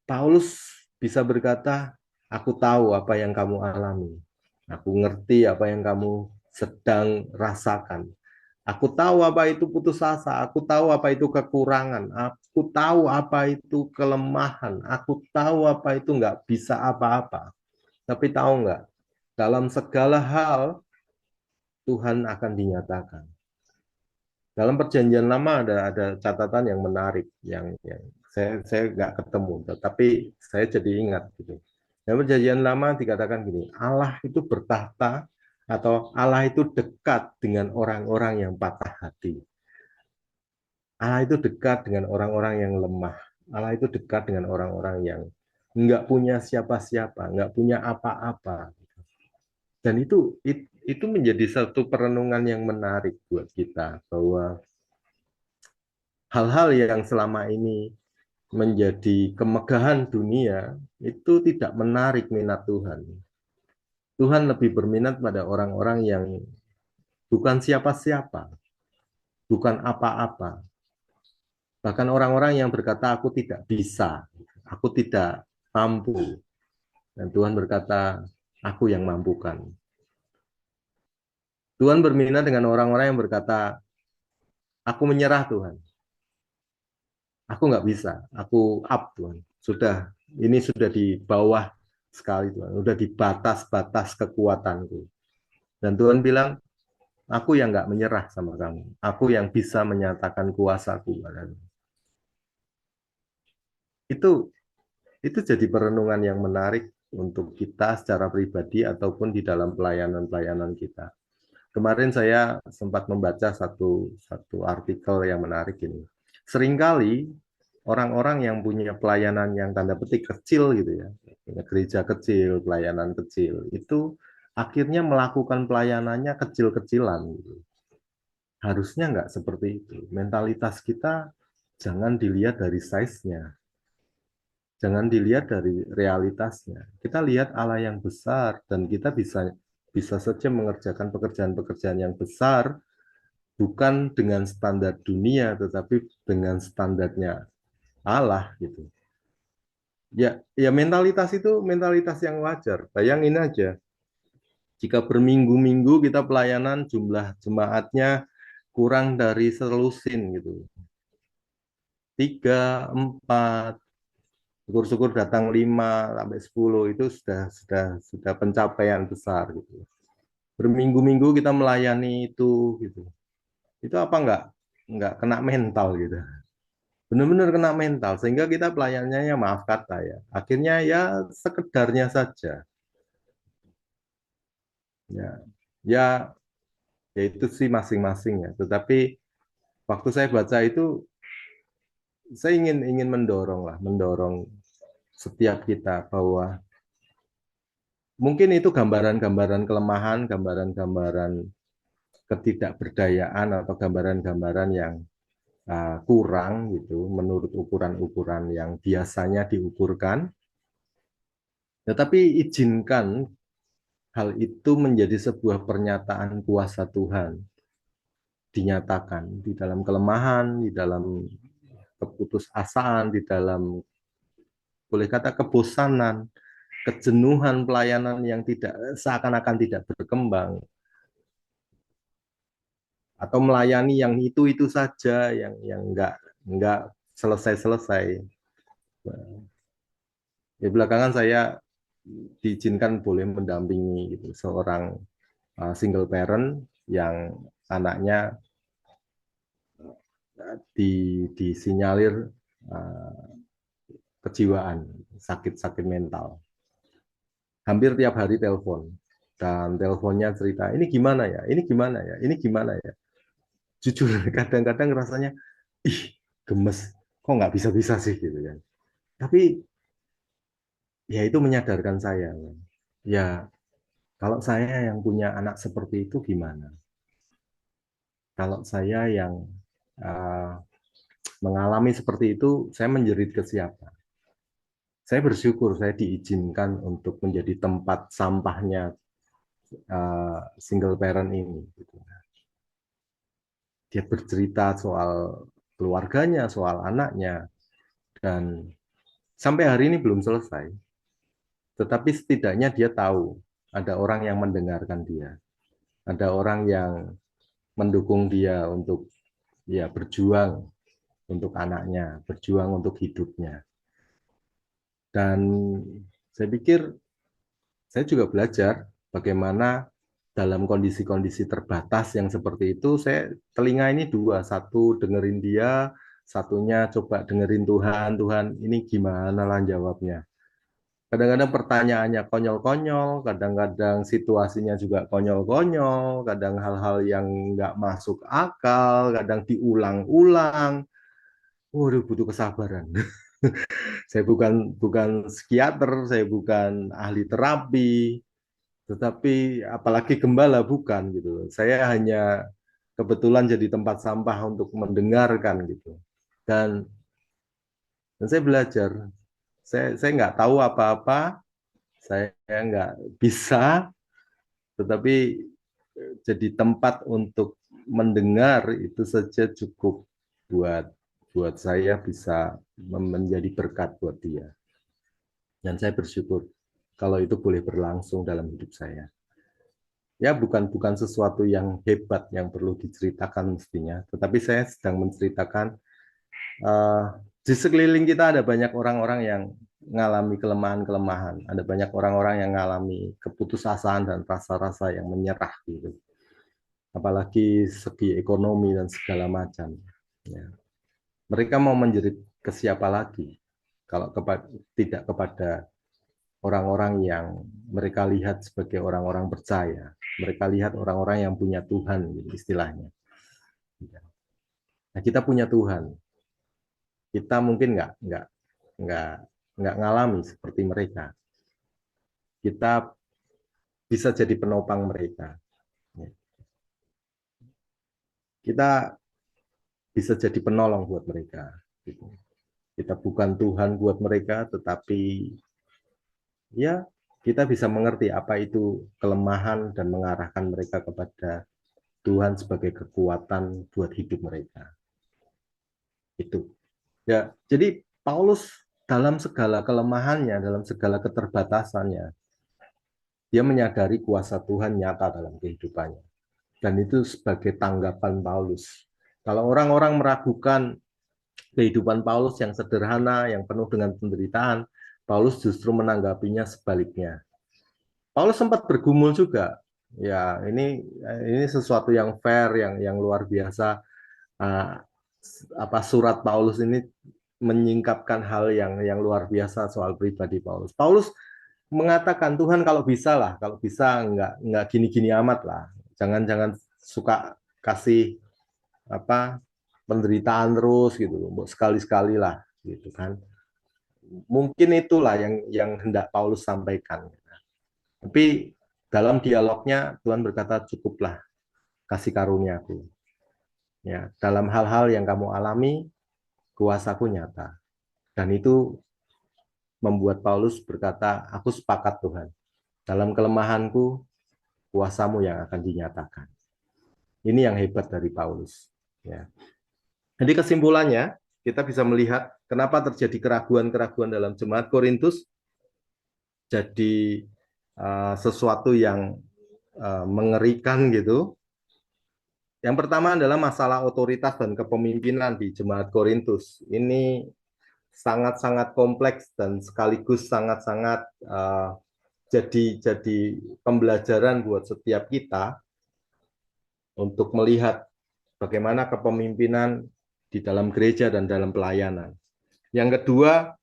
Paulus bisa berkata, aku tahu apa yang kamu alami. Aku ngerti apa yang kamu sedang rasakan. Aku tahu apa itu putus asa, aku tahu apa itu kekurangan, aku tahu apa itu kelemahan, aku tahu apa itu nggak bisa apa-apa. Tapi tahu nggak, dalam segala hal Tuhan akan dinyatakan. Dalam perjanjian lama ada catatan yang menarik, yang saya nggak ketemu, tapi saya jadi ingat gitu. Dalam perjanjian lama dikatakan gini, Allah itu bertahta atau Allah itu dekat dengan orang-orang yang patah hati. Allah itu dekat dengan orang-orang yang lemah. Allah itu dekat dengan orang-orang yang nggak punya siapa-siapa, nggak punya apa-apa. Dan itu menjadi satu perenungan yang menarik buat kita, bahwa hal-hal yang selama ini menjadi kemegahan dunia itu tidak menarik minat Tuhan. Tuhan lebih berminat pada orang-orang yang bukan siapa-siapa, bukan apa-apa. Bahkan orang-orang yang berkata, aku tidak bisa, aku tidak mampu. Dan Tuhan berkata, aku yang mampukan. Tuhan berminat dengan orang-orang yang berkata, aku menyerah Tuhan. Aku nggak bisa, aku up Tuhan. Ini sudah di bawah sekali Tuhan, sudah di batas-batas kekuatanku. Dan Tuhan bilang, aku yang nggak menyerah sama kamu. Aku yang bisa menyatakan kuasaku. Itu jadi perenungan yang menarik untuk kita secara pribadi ataupun di dalam pelayanan-pelayanan kita. Kemarin saya sempat membaca satu artikel yang menarik ini. Seringkali orang-orang yang punya pelayanan yang tanda petik kecil gitu ya, punya gereja kecil, pelayanan kecil, itu akhirnya melakukan pelayanannya kecil-kecilan gitu. Harusnya nggak seperti itu. Mentalitas kita jangan dilihat dari size-nya, jangan dilihat dari realitasnya. Kita lihat Allah yang besar, dan kita bisa saja mengerjakan pekerjaan-pekerjaan yang besar bukan dengan standar dunia, tetapi dengan standarnya Allah gitu. Ya mentalitas itu mentalitas yang wajar. Bayangin aja, jika berminggu-minggu kita pelayanan jumlah jemaatnya kurang dari selusin gitu. 3, 4, syukur-syukur datang 5 sampai 10, itu sudah pencapaian besar gitu. Berminggu-minggu kita melayani itu gitu. Itu apa nggak kena mental gitu. Benar-benar kena mental sehingga kita pelayanannya maaf kata ya. Akhirnya ya sekedarnya saja. Ya, ya, ya itu sih masing-masing ya. Tetapi waktu saya baca itu saya ingin mendorong setiap kita bahwa mungkin itu gambaran-gambaran kelemahan, gambaran-gambaran ketidakberdayaan atau gambaran-gambaran yang kurang gitu menurut ukuran-ukuran yang biasanya diukurkan. Tetapi izinkan hal itu menjadi sebuah pernyataan kuasa Tuhan dinyatakan di dalam kelemahan, di dalam keputusasaan, di dalam boleh kata kebosanan, kejenuhan pelayanan yang tidak seakan-akan tidak berkembang atau melayani yang itu saja yang nggak selesai-selesai. Di belakangan saya diizinkan boleh mendampingi gitu, seorang single parent yang anaknya disinyalir uh, kejiwaan, sakit-sakit mental. Hampir tiap hari telepon dan teleponnya cerita ini gimana ya, ini gimana ya, ini gimana ya. Jujur kadang-kadang rasanya ih gemes, kok nggak bisa-bisa sih gitu kan. Tapi ya itu menyadarkan saya, ya kalau saya yang punya anak seperti itu gimana? Kalau saya yang uh, mengalami seperti itu, saya menjerit ke siapa? Saya bersyukur saya diizinkan untuk menjadi tempat sampahnya single parent ini. Gitu. Dia bercerita soal keluarganya, soal anaknya, dan sampai hari ini belum selesai. Tetapi setidaknya dia tahu ada orang yang mendengarkan dia, ada orang yang mendukung dia untuk ya berjuang untuk anaknya, berjuang untuk hidupnya. Dan saya pikir saya juga belajar bagaimana dalam kondisi-kondisi terbatas yang seperti itu, saya telinga ini dua, satu dengerin dia, satunya coba dengerin Tuhan, Tuhan ini gimana lah jawabnya. Kadang-kadang pertanyaannya konyol-konyol, kadang-kadang situasinya juga konyol-konyol, kadang hal-hal yang nggak masuk akal, kadang diulang-ulang. Waduh, butuh kesabaran. Saya bukan psikiater, saya bukan ahli terapi, tetapi apalagi gembala bukan gitu. Saya hanya kebetulan jadi tempat sampah untuk mendengarkan gitu. Dan, dan saya belajar. Saya nggak tahu apa-apa, saya nggak bisa, tetapi jadi tempat untuk mendengar itu saja cukup buat buat saya bisa menjadi berkat buat dia. Dan saya bersyukur kalau itu boleh berlangsung dalam hidup saya. Ya bukan sesuatu yang hebat yang perlu diceritakan mestinya, tetapi saya sedang menceritakan di sekeliling kita ada banyak orang-orang yang mengalami kelemahan-kelemahan, ada banyak orang-orang yang mengalami keputusasaan dan rasa-rasa yang menyerah gitu, apalagi segi ekonomi dan segala macam. Ya. Mereka mau menjerit ke siapa lagi kalau tidak kepada orang-orang yang mereka lihat sebagai orang-orang percaya. Mereka lihat orang-orang yang punya Tuhan, gitu, istilahnya. Nah, kita punya Tuhan. Kita mungkin nggak nggak ngalami seperti mereka. Kita bisa jadi penopang mereka. Kita bisa jadi penolong buat mereka. Kita bukan Tuhan buat mereka, tetapi ya kita bisa mengerti apa itu kelemahan dan mengarahkan mereka kepada Tuhan sebagai kekuatan buat hidup mereka. Itu. Ya, jadi Paulus dalam segala kelemahannya, dalam segala keterbatasannya, dia menyadari kuasa Tuhan nyata dalam kehidupannya. Dan itu sebagai tanggapan Paulus. Kalau orang-orang meragukan kehidupan Paulus yang sederhana, yang penuh dengan penderitaan, Paulus justru menanggapinya sebaliknya. Paulus sempat bergumul juga. Ya, ini sesuatu yang fair, yang luar biasa. Ah, apa surat Paulus ini menyingkapkan hal yang luar biasa soal pribadi Paulus. Paulus mengatakan, Tuhan kalau bisa lah, kalau bisa nggak gini-gini amat lah. Jangan suka kasih apa penderitaan terus gitu, sekali-sekali lah gitu kan. Mungkin itulah yang hendak Paulus sampaikan. Tapi dalam dialognya Tuhan berkata, cukuplah kasih karuniaku. Ya, dalam hal-hal yang kamu alami, kuasaku nyata. Dan itu membuat Paulus berkata, aku sepakat Tuhan. Dalam kelemahanku, kuasamu yang akan dinyatakan. Ini yang hebat dari Paulus. Ya. Jadi kesimpulannya, kita bisa melihat kenapa terjadi keraguan-keraguan dalam jemaat Korintus, jadi sesuatu yang mengerikan gitu. Yang pertama adalah masalah otoritas dan kepemimpinan di jemaat Korintus. Ini sangat-sangat kompleks dan sekaligus sangat-sangat jadi pembelajaran buat setiap kita untuk melihat bagaimana kepemimpinan di dalam gereja dan dalam pelayanan. Yang kedua,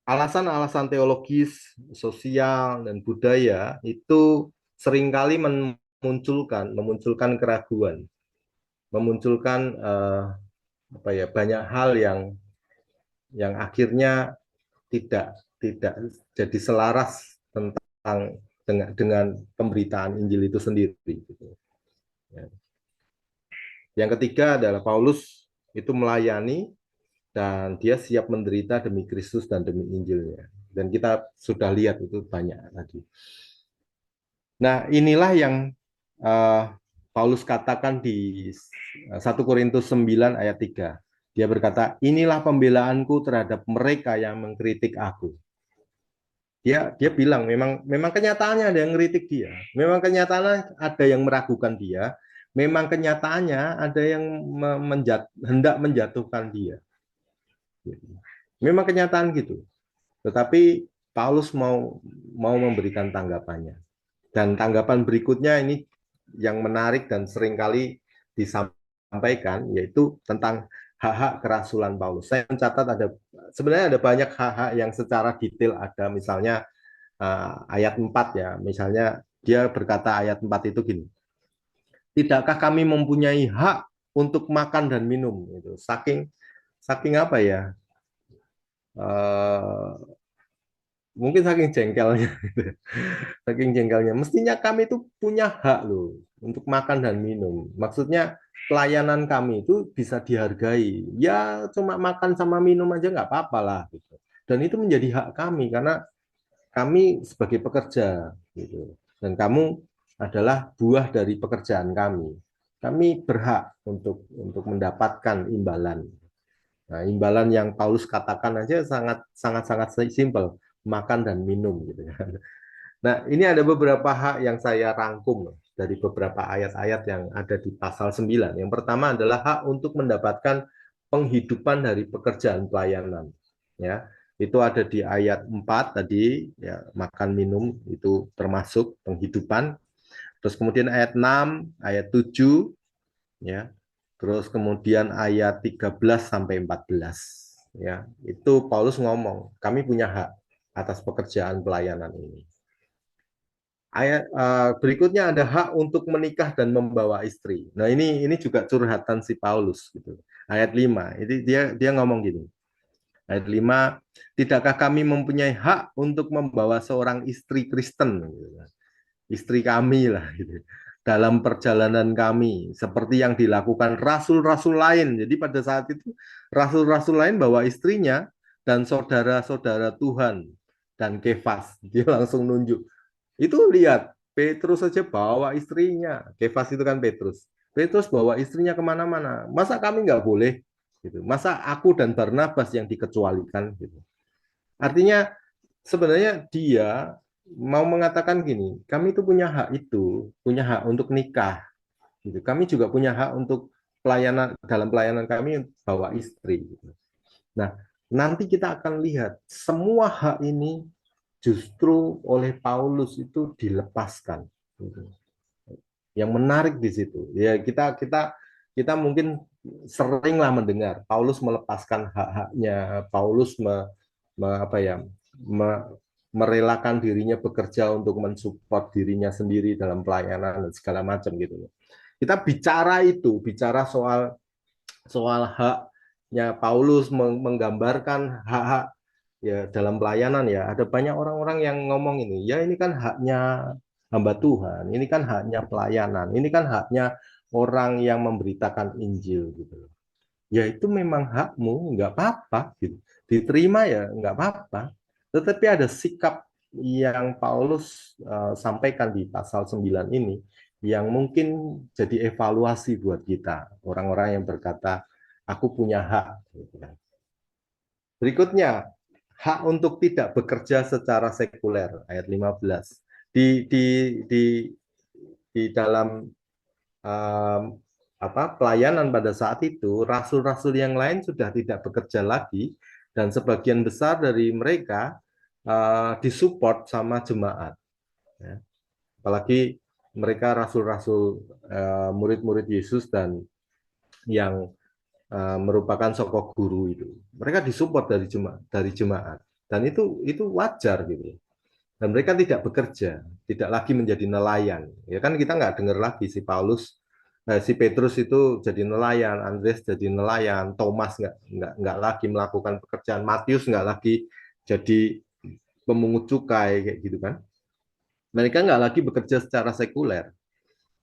alasan-alasan teologis, sosial, dan budaya itu seringkali memunculkan keraguan, memunculkan banyak hal yang akhirnya tidak jadi selaras tentang dengan pemberitaan Injil itu sendiri. Gitu. Ya. Yang ketiga adalah Paulus itu melayani dan dia siap menderita demi Kristus dan demi Injilnya. Dan kita sudah lihat itu banyak tadi. Nah, inilah yang Paulus katakan di 1 Korintus 9 ayat 3. Dia berkata, inilah pembelaanku terhadap mereka yang mengkritik aku. Dia bilang memang kenyataannya ada yang ngeritik dia, memang kenyataannya ada yang meragukan dia, memang kenyataannya ada yang hendak menjatuhkan dia. Memang kenyataan gitu. Tetapi Paulus mau memberikan tanggapannya. Dan tanggapan berikutnya ini yang menarik dan seringkali disampaikan, yaitu tentang hak-hak kerasulan Paulus. Saya mencatat sebenarnya ada banyak hak-hak yang secara detail ada, misalnya ayat 4 ya, misalnya dia berkata ayat 4 itu gini, tidakkah kami mempunyai hak untuk makan dan minum? Itu saking apa ya, mungkin saking jengkelnya gitu. Saking jengkelnya, mestinya kami itu punya hak loh untuk makan dan minum. Maksudnya pelayanan kami itu bisa dihargai. Ya cuma makan sama minum aja nggak apa-apa lah gitu. Dan itu menjadi hak kami karena kami sebagai pekerja gitu. Dan kamu adalah buah dari pekerjaan kami. Kami berhak untuk mendapatkan imbalan. Nah, imbalan yang Paulus katakan aja sangat simpel, makan dan minum gitu ya. Nah, ini ada beberapa hak yang saya rangkum dari beberapa ayat-ayat yang ada di pasal 9. Yang pertama adalah hak untuk mendapatkan penghidupan dari pekerjaan pelayanan. Ya, itu ada di ayat 4 tadi, ya, makan minum itu termasuk penghidupan. Terus kemudian ayat 6, ayat 7, ya. Terus kemudian ayat 13 sampai 14, ya. Itu Paulus ngomong, kami punya hak atas pekerjaan pelayanan ini. Ayat berikutnya ada hak untuk menikah dan membawa istri. Nah, ini juga curhatan si Paulus gitu. Ayat 5, ini dia ngomong gini. Ayat 5, tidakkah kami mempunyai hak untuk membawa seorang istri Kristen, gitu. Istri kami lah gitu. Dalam perjalanan kami, seperti yang dilakukan rasul-rasul lain. Jadi pada saat itu rasul-rasul lain bawa istrinya dan saudara-saudara Tuhan dan Kefas. Dia langsung nunjuk. Itu lihat, Petrus saja bawa istrinya. Kefas itu kan Petrus. Petrus bawa istrinya kemana-mana. Masa kami nggak boleh? Gitu. Masa aku dan Barnabas yang dikecualikan? Gitu. Artinya sebenarnya dia mau mengatakan gini, kami itu punya hak itu, punya hak untuk nikah. Gitu. Kami juga punya hak untuk dalam pelayanan kami bawa istri. Gitu. Nah, nanti kita akan lihat semua hak ini justru oleh Paulus itu dilepaskan. Gitu. Yang menarik di situ, ya kita mungkin seringlah mendengar Paulus melepaskan hak-haknya, Paulus apa ya, merelakan dirinya bekerja untuk mensupport dirinya sendiri dalam pelayanan dan segala macam gitu. Kita bicara soal haknya Paulus, menggambarkan hak-hak ya dalam pelayanan ya. Ada banyak orang-orang yang ngomong ini, ya ini kan haknya hamba Tuhan, ini kan haknya pelayanan, ini kan haknya orang yang memberitakan Injil gitu. Ya itu memang hakmu, nggak apa-apa gitu. Diterima ya nggak apa-apa. Tetapi ada sikap yang Paulus sampaikan di pasal 9 ini yang mungkin jadi evaluasi buat kita, orang-orang yang berkata, aku punya hak. Gitu kan. Berikutnya, hak untuk tidak bekerja secara sekuler, ayat 15. Di dalam um, pelayanan pada saat itu, rasul-rasul yang lain sudah tidak bekerja lagi, dan sebagian besar dari mereka disupport sama jemaat. Ya. Apalagi mereka rasul-rasul, murid-murid Yesus dan yang merupakan sokok guru itu. Mereka disupport dari jemaat. Dan itu wajar gitu. Dan mereka tidak bekerja, tidak lagi menjadi nelayan. Ya kan kita nggak dengar lagi si Petrus itu jadi nelayan, Andreas jadi nelayan, Thomas nggak lagi melakukan pekerjaan, Matius nggak lagi jadi pemungut cukai kayak gitu kan. Mereka nggak lagi bekerja secara sekuler.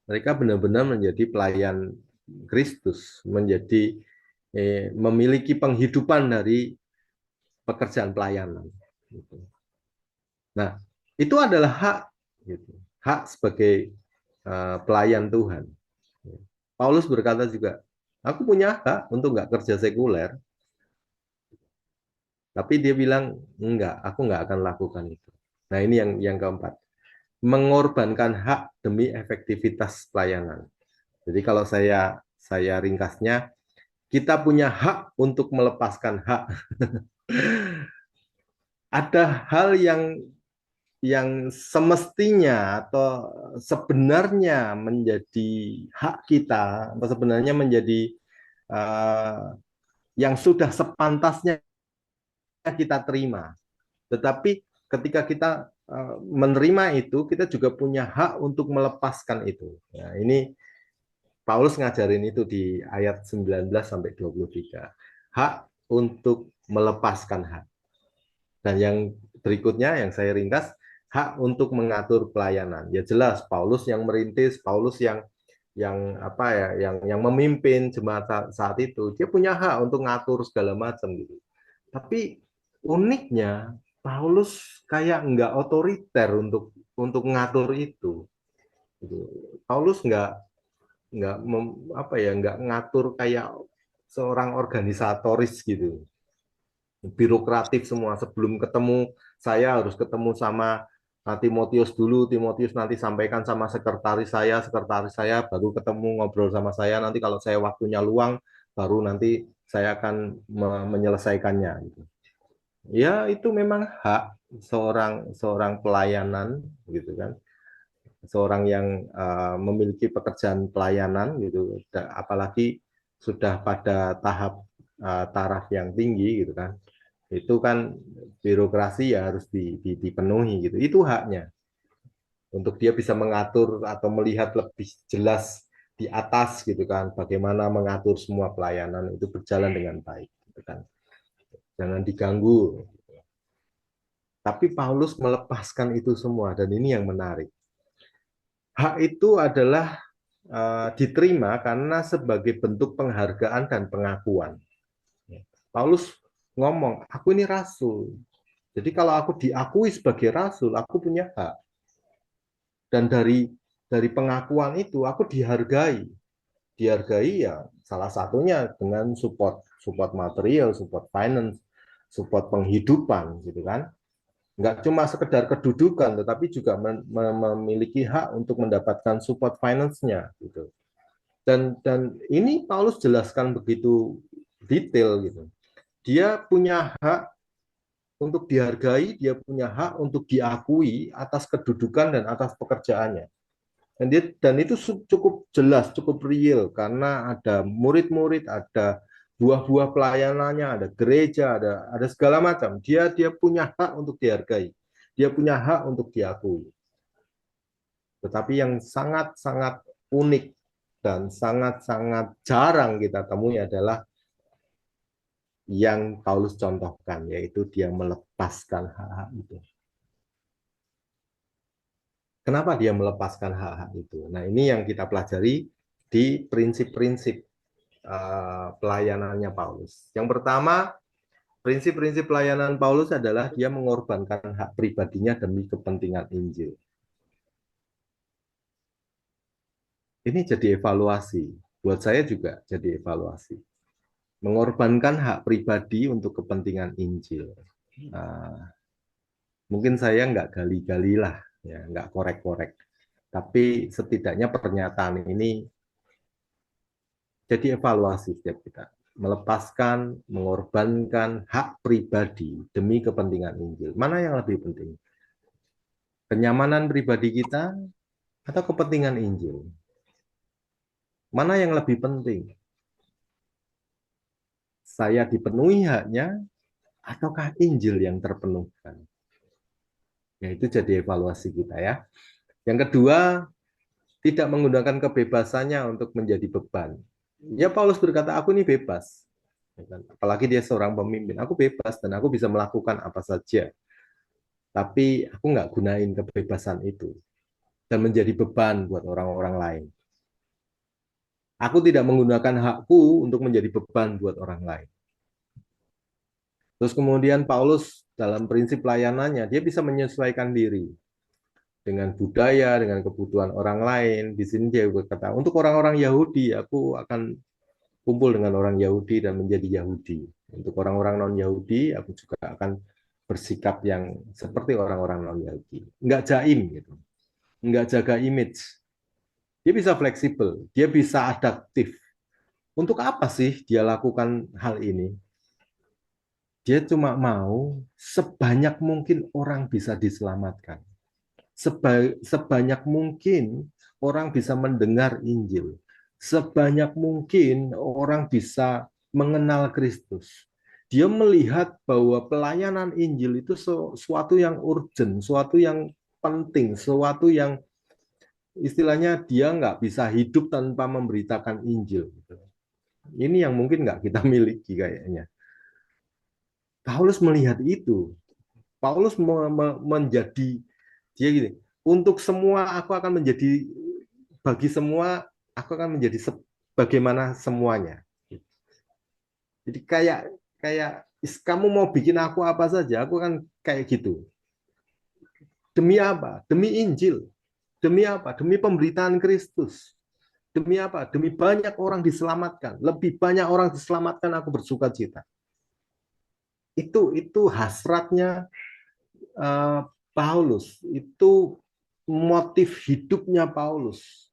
Mereka benar-benar menjadi pelayan Kristus, memiliki penghidupan dari pekerjaan pelayanan. Nah, itu adalah hak, gitu. Hak sebagai pelayan Tuhan. Paulus berkata juga, aku punya hak untuk nggak kerja sekuler, tapi dia bilang enggak, aku nggak akan lakukan itu. Nah, ini yang keempat, mengorbankan hak demi efektivitas pelayanan. Jadi kalau saya ringkasnya, kita punya hak untuk melepaskan hak. Ada hal yang semestinya atau sebenarnya menjadi hak kita, atau sebenarnya menjadi yang sudah sepantasnya kita terima. Tetapi ketika kita menerima itu, kita juga punya hak untuk melepaskan itu. Nah, ini Paulus ngajarin itu di ayat 19 sampai 23. Hak untuk melepaskan hak. Dan yang berikutnya yang saya ringkas, hak untuk mengatur pelayanan. Ya jelas Paulus yang merintis, Paulus yang memimpin jemaat saat itu, dia punya hak untuk ngatur segala macam gitu. Tapi uniknya Paulus kayak nggak otoriter untuk ngatur itu. Gitu. Paulus nggak ngatur kayak seorang organisatoris gitu, birokratif semua. Sebelum ketemu saya harus ketemu sama Timotius dulu, Timotius nanti sampaikan sama sekretaris saya baru ketemu ngobrol sama saya, nanti kalau saya waktunya luang baru nanti saya akan menyelesaikannya gitu. Ya itu memang hak seorang pelayanan gitu kan, seorang yang memiliki pekerjaan pelayanan gitu, apalagi sudah pada taraf yang tinggi gitu kan, itu kan birokrasi ya harus dipenuhi gitu, itu haknya untuk dia bisa mengatur atau melihat lebih jelas di atas gitu kan, bagaimana mengatur semua pelayanan itu berjalan dengan baik gitu kan, jangan diganggu. Tapi Paulus melepaskan itu semua, dan ini yang menarik. Hak itu adalah diterima karena sebagai bentuk penghargaan dan pengakuan. Paulus ngomong, aku ini rasul. Jadi kalau aku diakui sebagai rasul, aku punya hak. Dan dari pengakuan itu aku dihargai. Dihargai ya salah satunya dengan support material, support finance, support penghidupan gitu kan. Nggak cuma sekedar kedudukan, tetapi juga memiliki hak untuk mendapatkan support finance-nya gitu. Dan ini Paulus jelaskan begitu detail gitu. Dia punya hak untuk dihargai, dia punya hak untuk diakui atas kedudukan dan atas pekerjaannya. Dan itu cukup jelas, cukup real karena ada murid-murid, ada buah-buah pelayanannya, ada gereja, ada segala macam. Dia punya hak untuk dihargai, dia punya hak untuk diakui. Tetapi yang sangat-sangat unik dan sangat-sangat jarang kita temui adalah yang Paulus contohkan, yaitu dia melepaskan hak-hak itu. Kenapa dia melepaskan hak-hak itu? Nah, ini yang kita pelajari di prinsip-prinsip pelayanannya Paulus. Yang pertama, prinsip-prinsip pelayanan Paulus adalah dia mengorbankan hak pribadinya demi kepentingan Injil. Ini jadi evaluasi. Buat saya juga jadi evaluasi. Mengorbankan hak pribadi untuk kepentingan Injil. Mungkin saya nggak gali-gali lah, ya, nggak korek-korek. Tapi setidaknya pernyataan ini jadi evaluasi setiap kita. Melepaskan, mengorbankan hak pribadi demi kepentingan Injil. Mana yang lebih penting? Kenyamanan pribadi kita atau kepentingan Injil? Mana yang lebih penting? Saya dipenuhi haknya ataukah Injil yang terpenuhkan? Ya, itu jadi evaluasi kita ya. Yang kedua, tidak menggunakan kebebasannya untuk menjadi beban. Ya, Paulus berkata, aku ini bebas. Apalagi dia seorang pemimpin, aku bebas dan aku bisa melakukan apa saja. Tapi aku nggak gunain kebebasan itu dan menjadi beban buat orang-orang lain. Aku tidak menggunakan hakku untuk menjadi beban buat orang lain. Terus kemudian Paulus dalam prinsip layanannya, dia bisa menyesuaikan diri dengan budaya, dengan kebutuhan orang lain. Di sini dia berkata, untuk orang-orang Yahudi, aku akan kumpul dengan orang Yahudi dan menjadi Yahudi. Untuk orang-orang non-Yahudi, aku juga akan bersikap yang seperti orang-orang non-Yahudi. Nggak jaim, gitu. Nggak jaga image. Dia bisa fleksibel, dia bisa adaptif. Untuk apa sih dia lakukan hal ini? Dia cuma mau sebanyak mungkin orang bisa diselamatkan. Sebanyak mungkin orang bisa mendengar Injil. Sebanyak mungkin orang bisa mengenal Kristus. Dia melihat bahwa pelayanan Injil itu sesuatu yang urgent, sesuatu yang penting, sesuatu yang istilahnya dia nggak bisa hidup tanpa memberitakan Injil. Ini yang mungkin nggak kita miliki kayaknya. Paulus melihat itu. Paulus menjadi dia gini, untuk semua aku akan menjadi, bagi semua aku akan menjadi bagaimana semuanya. Jadi kayak kamu mau bikin aku apa saja, aku kan kayak gitu. Demi apa? Demi Injil. Demi apa? Demi pemberitaan Kristus. Demi apa? Demi banyak orang diselamatkan. Lebih banyak orang diselamatkan, aku bersuka cita. Itu hasratnya Paulus. Itu motif hidupnya Paulus.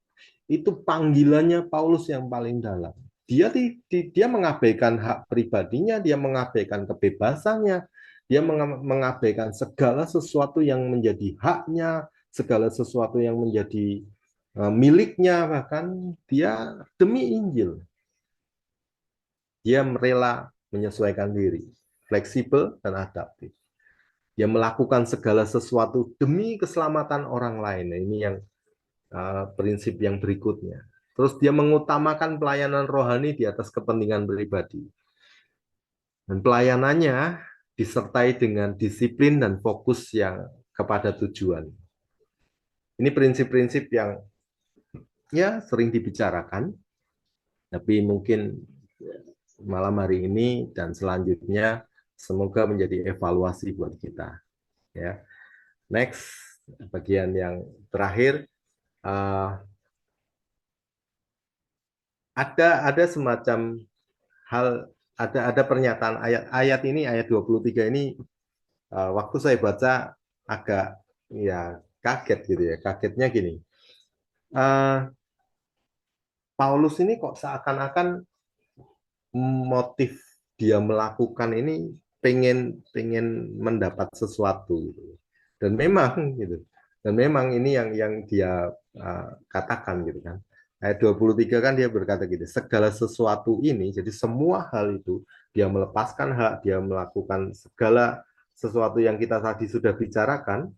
Itu panggilannya Paulus yang paling dalam. Dia mengabaikan hak pribadinya, dia mengabaikan kebebasannya, dia mengabaikan segala sesuatu yang menjadi haknya, segala sesuatu yang menjadi miliknya, bahkan dia demi Injil. Dia rela menyesuaikan diri, fleksibel dan adaptif. Dia melakukan segala sesuatu demi keselamatan orang lain. Nah, ini yang prinsip yang berikutnya. Terus dia mengutamakan pelayanan rohani di atas kepentingan pribadi. Dan pelayanannya disertai dengan disiplin dan fokus yang kepada tujuan. Ini prinsip-prinsip yang ya sering dibicarakan, tapi mungkin malam hari ini dan selanjutnya semoga menjadi evaluasi buat kita. Ya, next bagian yang terakhir. Ada semacam hal, ada pernyataan ayat ini, ayat 23 ini, waktu saya baca agak ya kaget gitu ya. Kagetnya gini, Paulus ini kok seakan-akan motif dia melakukan ini pengen mendapat sesuatu gitu. Dan memang gitu. Dan memang ini yang dia katakan gitu kan. Ayat 23 kan dia berkata gitu, segala sesuatu ini, jadi semua hal itu, dia melepaskan hak, dia melakukan segala sesuatu yang kita tadi sudah bicarakan,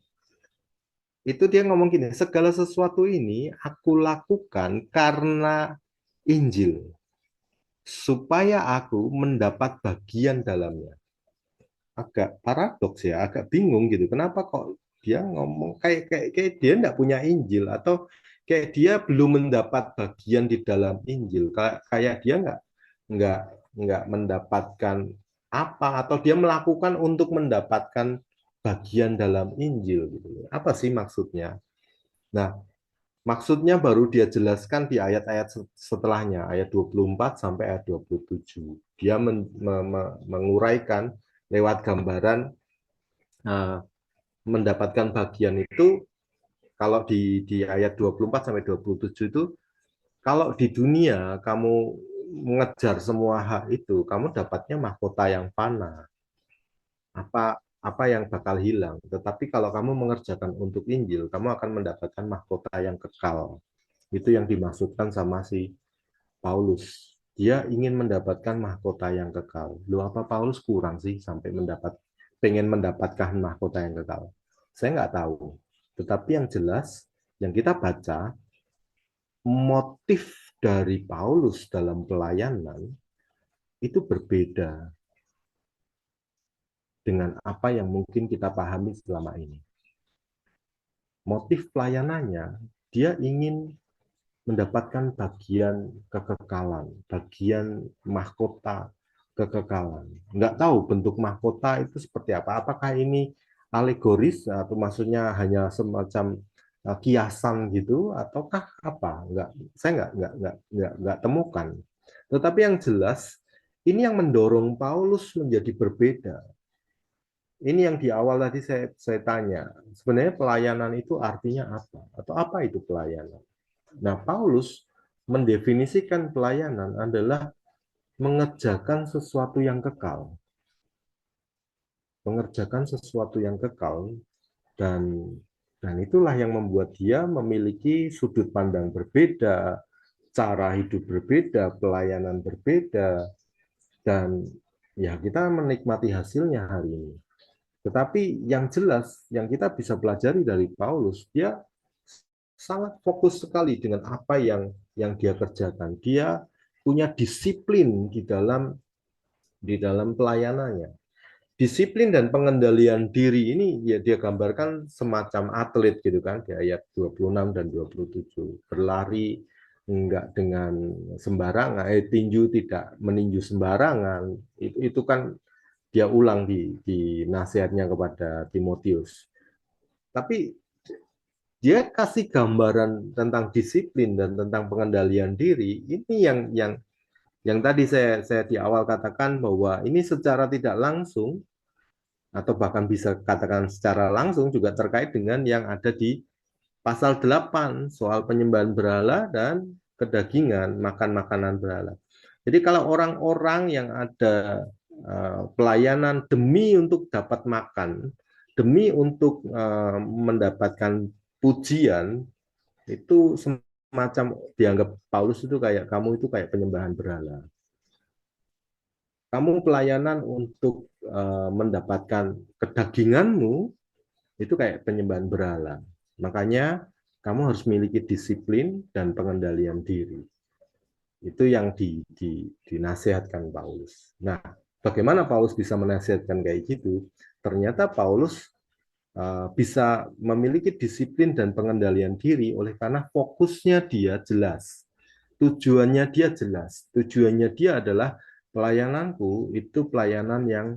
itu dia ngomong gini, segala sesuatu ini aku lakukan karena Injil, supaya aku mendapat bagian dalamnya. Agak paradoks ya, agak bingung gitu. Kenapa kok dia ngomong kayak dia nggak punya Injil, atau kayak dia belum mendapat bagian di dalam Injil, kayak dia nggak nggak mendapatkan apa, atau dia melakukan untuk mendapatkan bagian dalam Injil gitu. Apa sih maksudnya? Nah, maksudnya baru dia jelaskan di ayat-ayat setelahnya, ayat 24 sampai ayat 27. Dia menguraikan lewat gambaran mendapatkan bagian itu. Kalau di ayat 24 sampai 27 itu, kalau di dunia kamu mengejar semua hak itu, kamu dapatnya mahkota yang fana. Apa yang bakal hilang. Tetapi kalau kamu mengerjakan untuk Injil, kamu akan mendapatkan mahkota yang kekal. Itu yang dimaksudkan sama si Paulus. Dia ingin mendapatkan mahkota yang kekal. Lu apa Paulus kurang sih sampai pengen mendapatkan mahkota yang kekal? Saya nggak tahu. Tetapi yang jelas, yang kita baca, motif dari Paulus dalam pelayanan itu berbeda dengan apa yang mungkin kita pahami selama ini. Motif pelayanannya, dia ingin mendapatkan bagian kekekalan, bagian mahkota kekekalan. Nggak tahu bentuk mahkota itu seperti apa. Apakah ini alegoris atau maksudnya hanya semacam kiasan gitu, ataukah apa? Saya nggak temukan. Tetapi yang jelas ini yang mendorong Paulus menjadi berbeda. Ini yang di awal tadi saya tanya. Sebenarnya pelayanan itu artinya apa? Atau apa itu pelayanan? Nah, Paulus mendefinisikan pelayanan adalah mengerjakan sesuatu yang kekal. Mengerjakan sesuatu yang kekal, dan itulah yang membuat dia memiliki sudut pandang berbeda, cara hidup berbeda, pelayanan berbeda, dan ya kita menikmati hasilnya hari ini. Tetapi yang jelas yang kita bisa pelajari dari Paulus, dia sangat fokus sekali dengan apa yang dia kerjakan. Dia punya disiplin di dalam pelayanannya. Disiplin dan pengendalian diri ini ya dia gambarkan semacam atlet gitu kan, di ayat 26 dan 27. Berlari enggak dengan sembarangan, tinju tidak meninju sembarangan. Itu kan dia ulang di nasihatnya kepada Timotius. Tapi dia kasih gambaran tentang disiplin dan tentang pengendalian diri. Ini yang tadi saya di awal katakan, bahwa ini secara tidak langsung atau bahkan bisa katakan secara langsung juga terkait dengan yang ada di pasal 8 soal penyembahan berhala dan kedagingan, makan makanan berhala. Jadi kalau orang-orang yang ada pelayanan demi untuk dapat makan, demi untuk mendapatkan pujian, itu semacam dianggap Paulus itu kayak kamu itu kayak penyembahan berhala. Kamu pelayanan untuk mendapatkan kedaginganmu, itu kayak penyembahan berhala. Makanya kamu harus memiliki disiplin dan pengendalian diri. Itu yang dinasihatkan Paulus. Nah, bagaimana Paulus bisa menasihatkan kayak gitu? Ternyata Paulus bisa memiliki disiplin dan pengendalian diri oleh karena fokusnya dia jelas. Tujuannya dia jelas. Tujuannya dia adalah pelayananku itu pelayanan yang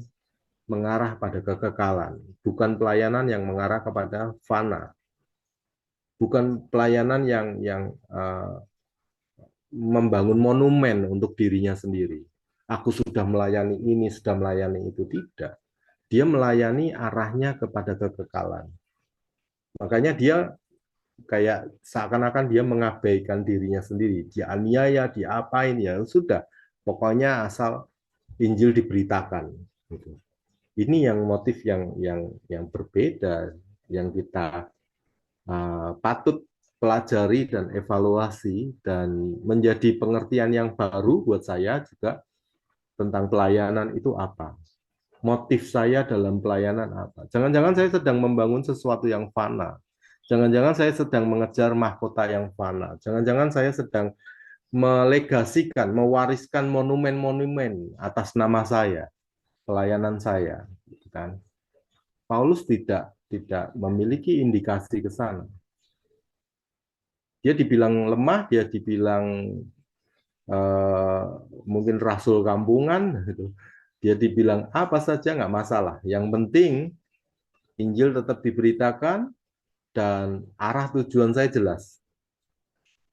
mengarah pada kekekalan, bukan pelayanan yang mengarah kepada fana, bukan pelayanan yang membangun monumen untuk dirinya sendiri. Aku sudah melayani ini, sudah melayani itu, tidak. Dia melayani arahnya kepada kekekalan. Makanya dia kayak seakan-akan dia mengabaikan dirinya sendiri. Dia aniaya, dia apain, ya sudah. Pokoknya asal Injil diberitakan. Gitu. Ini yang motif yang berbeda, yang kita patut pelajari dan evaluasi, dan menjadi pengertian yang baru buat saya juga tentang pelayanan itu apa. Motif saya dalam pelayanan apa. Jangan-jangan saya sedang membangun sesuatu yang fana. Jangan-jangan saya sedang mengejar mahkota yang fana. Jangan-jangan saya sedang melegasikan, mewariskan monumen-monumen atas nama saya, pelayanan saya, gitu kan. Paulus tidak memiliki indikasi ke sana. Dia dibilang lemah, dia dibilang eh, mungkin rasul kampungan, gitu. Dia dibilang apa saja nggak masalah. Yang penting Injil tetap diberitakan dan arah tujuan saya jelas.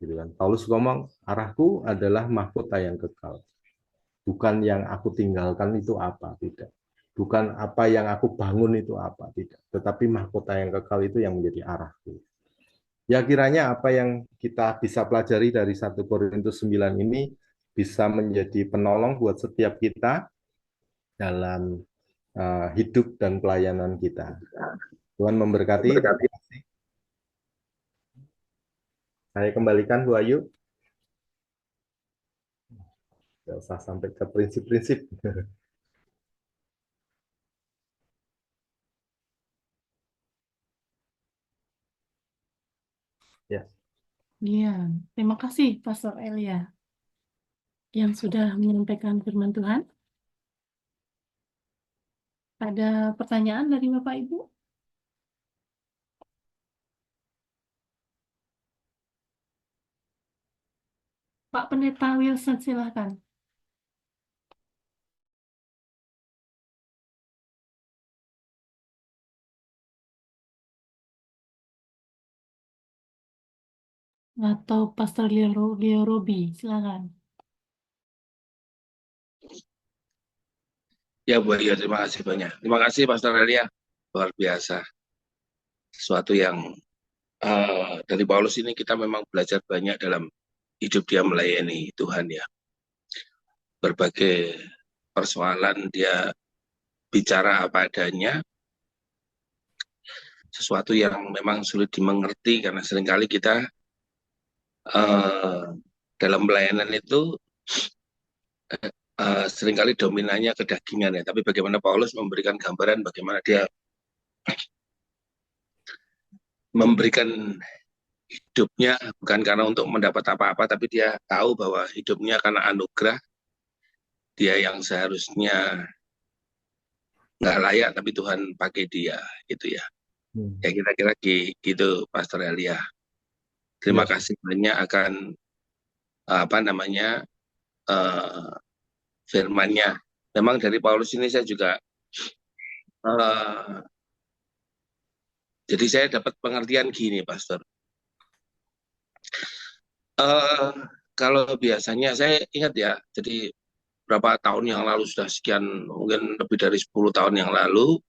Gitu kan. Paulus ngomong, arahku adalah mahkota yang kekal. Bukan yang aku tinggalkan itu apa, tidak. Bukan apa yang aku bangun itu apa, tidak. Tetapi mahkota yang kekal itu yang menjadi arahku. Ya kiranya apa yang kita bisa pelajari dari 1 Korintus 9 ini bisa menjadi penolong buat setiap kita dalam hidup dan pelayanan kita. Tuhan memberkati. Saya kembalikan Bu Ayu. Tidak usah sampai ke prinsip-prinsip. Ya. Iya, terima kasih Pastor Elia yang sudah menyampaikan firman Tuhan. Ada pertanyaan dari Bapak Ibu? Pak Pendeta Wilson, silakan. Atau Pastor Leo Robi, silakan. Ya Bu Ayu, terima kasih banyak. Terima kasih Pastor Elia, luar biasa. Sesuatu yang dari Paulus ini kita memang belajar banyak dalam hidup dia melayani Tuhan ya. Berbagai persoalan dia bicara apa adanya, sesuatu yang memang sulit dimengerti karena seringkali kita dalam pelayanan itu seringkali dominannya kedagingan ya. Tapi bagaimana Paulus memberikan gambaran bagaimana dia memberikan hidupnya bukan karena untuk mendapat apa-apa, tapi dia tahu bahwa hidupnya karena anugerah, dia yang seharusnya nggak layak, tapi Tuhan pakai dia, gitu ya. Ya kira-kira gitu, Pastor Elia. Terima Ya. kasih banyak akan apa namanya firman-Nya. Memang dari Paulus ini saya juga jadi saya dapat pengertian gini, Pastor. Kalau biasanya saya ingat ya, jadi berapa tahun yang lalu, sudah sekian, mungkin lebih dari 10 tahun yang lalu,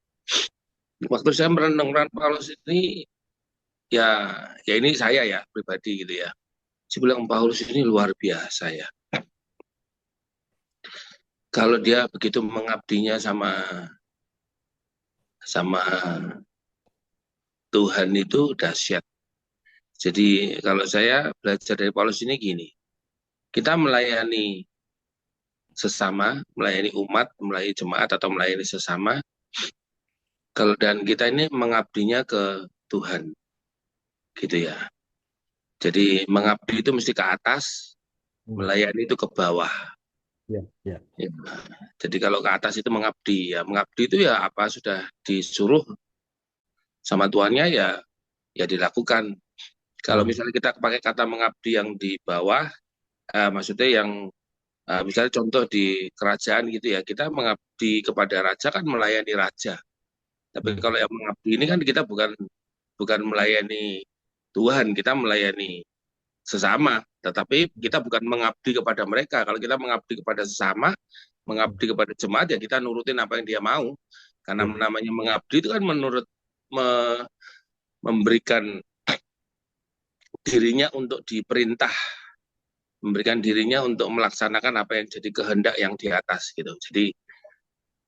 waktu saya merenungkan Paulus ini, ya ini saya ya pribadi gitu ya. Saya bilang Paulus ini luar biasa ya. Kalau dia begitu mengabdinya sama Tuhan itu dahsyat. Jadi kalau saya belajar dari Paulus ini gini, kita melayani sesama, melayani umat, melayani jemaat atau melayani sesama, dan kita ini mengabdinya ke Tuhan, gitu ya. Jadi mengabdi itu mesti ke atas, melayani itu ke bawah. Ya, ya. Ya. Jadi kalau ke atas itu mengabdi, ya mengabdi itu ya apa sudah disuruh sama tuannya ya dilakukan. Kalau misalnya kita pakai kata mengabdi yang di bawah, maksudnya yang misalnya contoh di kerajaan gitu ya, kita mengabdi kepada raja kan melayani raja. Tapi kalau yang mengabdi ini kan kita bukan melayani Tuhan, kita melayani sesama. Tetapi kita bukan mengabdi kepada mereka. Kalau kita mengabdi kepada sesama, mengabdi kepada jemaat, ya kita nurutin apa yang dia mau. Karena namanya mengabdi itu kan menurut memberikan dirinya untuk diperintah, memberikan dirinya untuk melaksanakan apa yang jadi kehendak yang di atas gitu. Jadi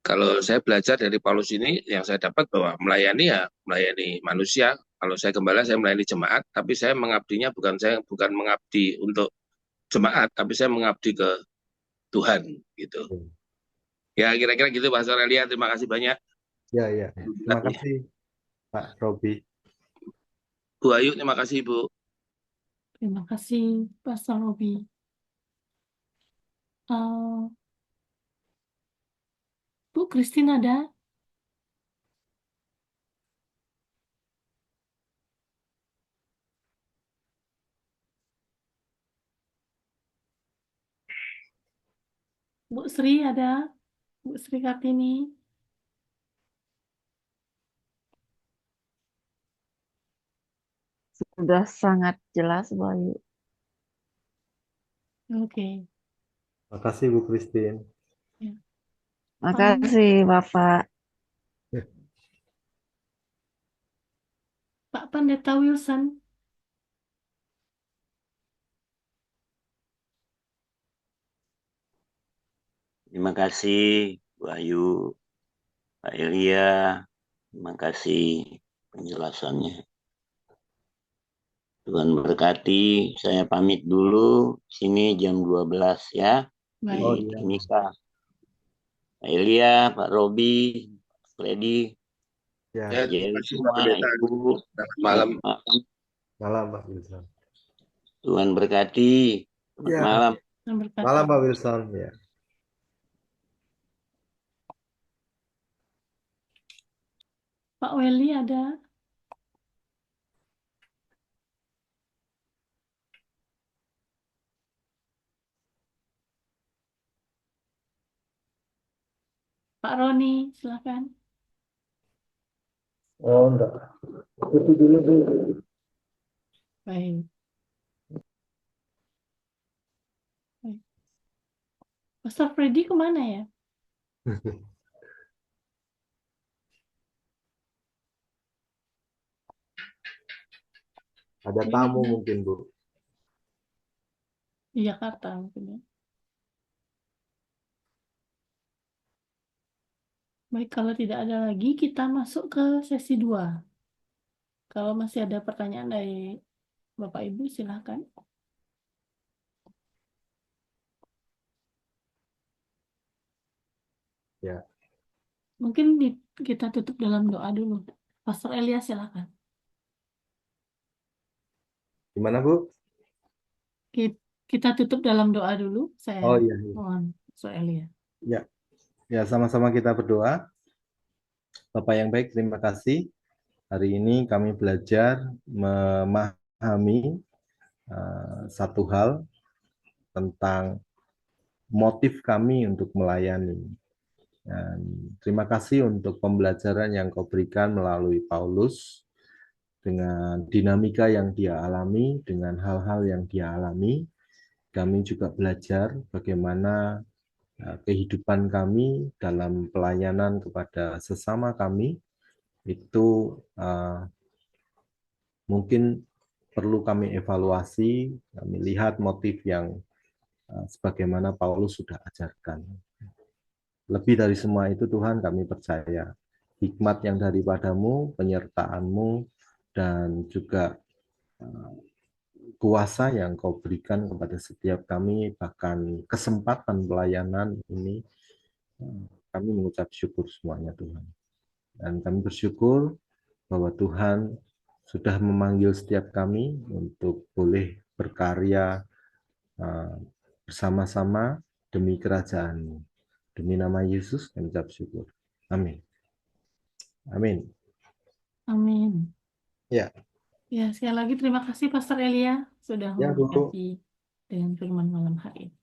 Kalau saya belajar dari Paulus ini, yang saya dapat bahwa melayani ya melayani manusia. Kalau saya gembala, saya melayani jemaat, tapi saya mengabdinya bukan mengabdi untuk jemaat, tapi saya mengabdi ke Tuhan gitu. Ya kira-kira gitu Pak Sorelia. Terima kasih banyak. Ya, ya, ya. Terima kasih Pak Robi. Bu Ayu, terima kasih Bu. Terima kasih, Pastor Robi. Eh, Bu Christine ada? Bu Sri ada? Bu Sri Kartini? Sudah sangat jelas, Bayu. Oke. Terima kasih Bu Christine. Ya. Makasih, Bapak. Pak Pendeta Wilson. Terima kasih Bu Ayu, Pak Elia. Terima kasih penjelasannya. Tuhan berkati. Saya pamit dulu. Sini jam 12 ya. Baik. Oh Di iya. Timika. Pak Elia, Pak Robi, Pak Freddy, Ya, Ya, Jerry terima kasih Pak semua, Pendeta. Ibu. Selamat malam. malam Pak Wilson. Tuhan berkati. Selamat Ya, malam. Yang berkati. malam Pak Wilson. Ya. Pak Welly ada? Pak Roni, silakan. Oh, enggak. Itu dulu Bu. Baik. Baik. Pastor Freddy kemana ya? Ada Ini tamu ada mungkin Bu. di Jakarta mungkin ya. Baik, kalau tidak ada lagi, kita masuk ke sesi 2. Kalau masih ada pertanyaan dari Bapak Ibu, silakan. Ya. Mungkin kita tutup dalam doa dulu. Pastor Elia, silakan. Gimana Bu? Kita tutup dalam doa dulu. Saya Oh iya, iya. mohon, Pastor Elia. Ya. Ya, sama-sama kita berdoa. Bapak yang baik, terima kasih. Hari ini kami belajar memahami satu hal tentang motif kami untuk melayani. Dan terima kasih untuk pembelajaran yang kau berikan melalui Paulus, dengan dinamika yang dia alami, dengan hal-hal yang dia alami. Kami juga belajar bagaimana kehidupan kami dalam pelayanan kepada sesama kami itu mungkin perlu kami evaluasi, kami lihat motif yang sebagaimana Paulus sudah ajarkan. Lebih dari semua itu Tuhan, kami percaya hikmat yang daripadamu, penyertaan-Mu, dan juga kuasa yang Kau berikan kepada setiap kami, bahkan kesempatan pelayanan ini, kami mengucap syukur semuanya Tuhan. Dan kami bersyukur bahwa Tuhan sudah memanggil setiap kami untuk boleh berkarya bersama-sama demi kerajaan-Mu. Demi nama Yesus kami ucap syukur. Amin. Amin. Amin. Ya. Ya, sekali lagi terima kasih Pastor Elia sudah Ya, Bu. memberkati dengan firman malam hari ini.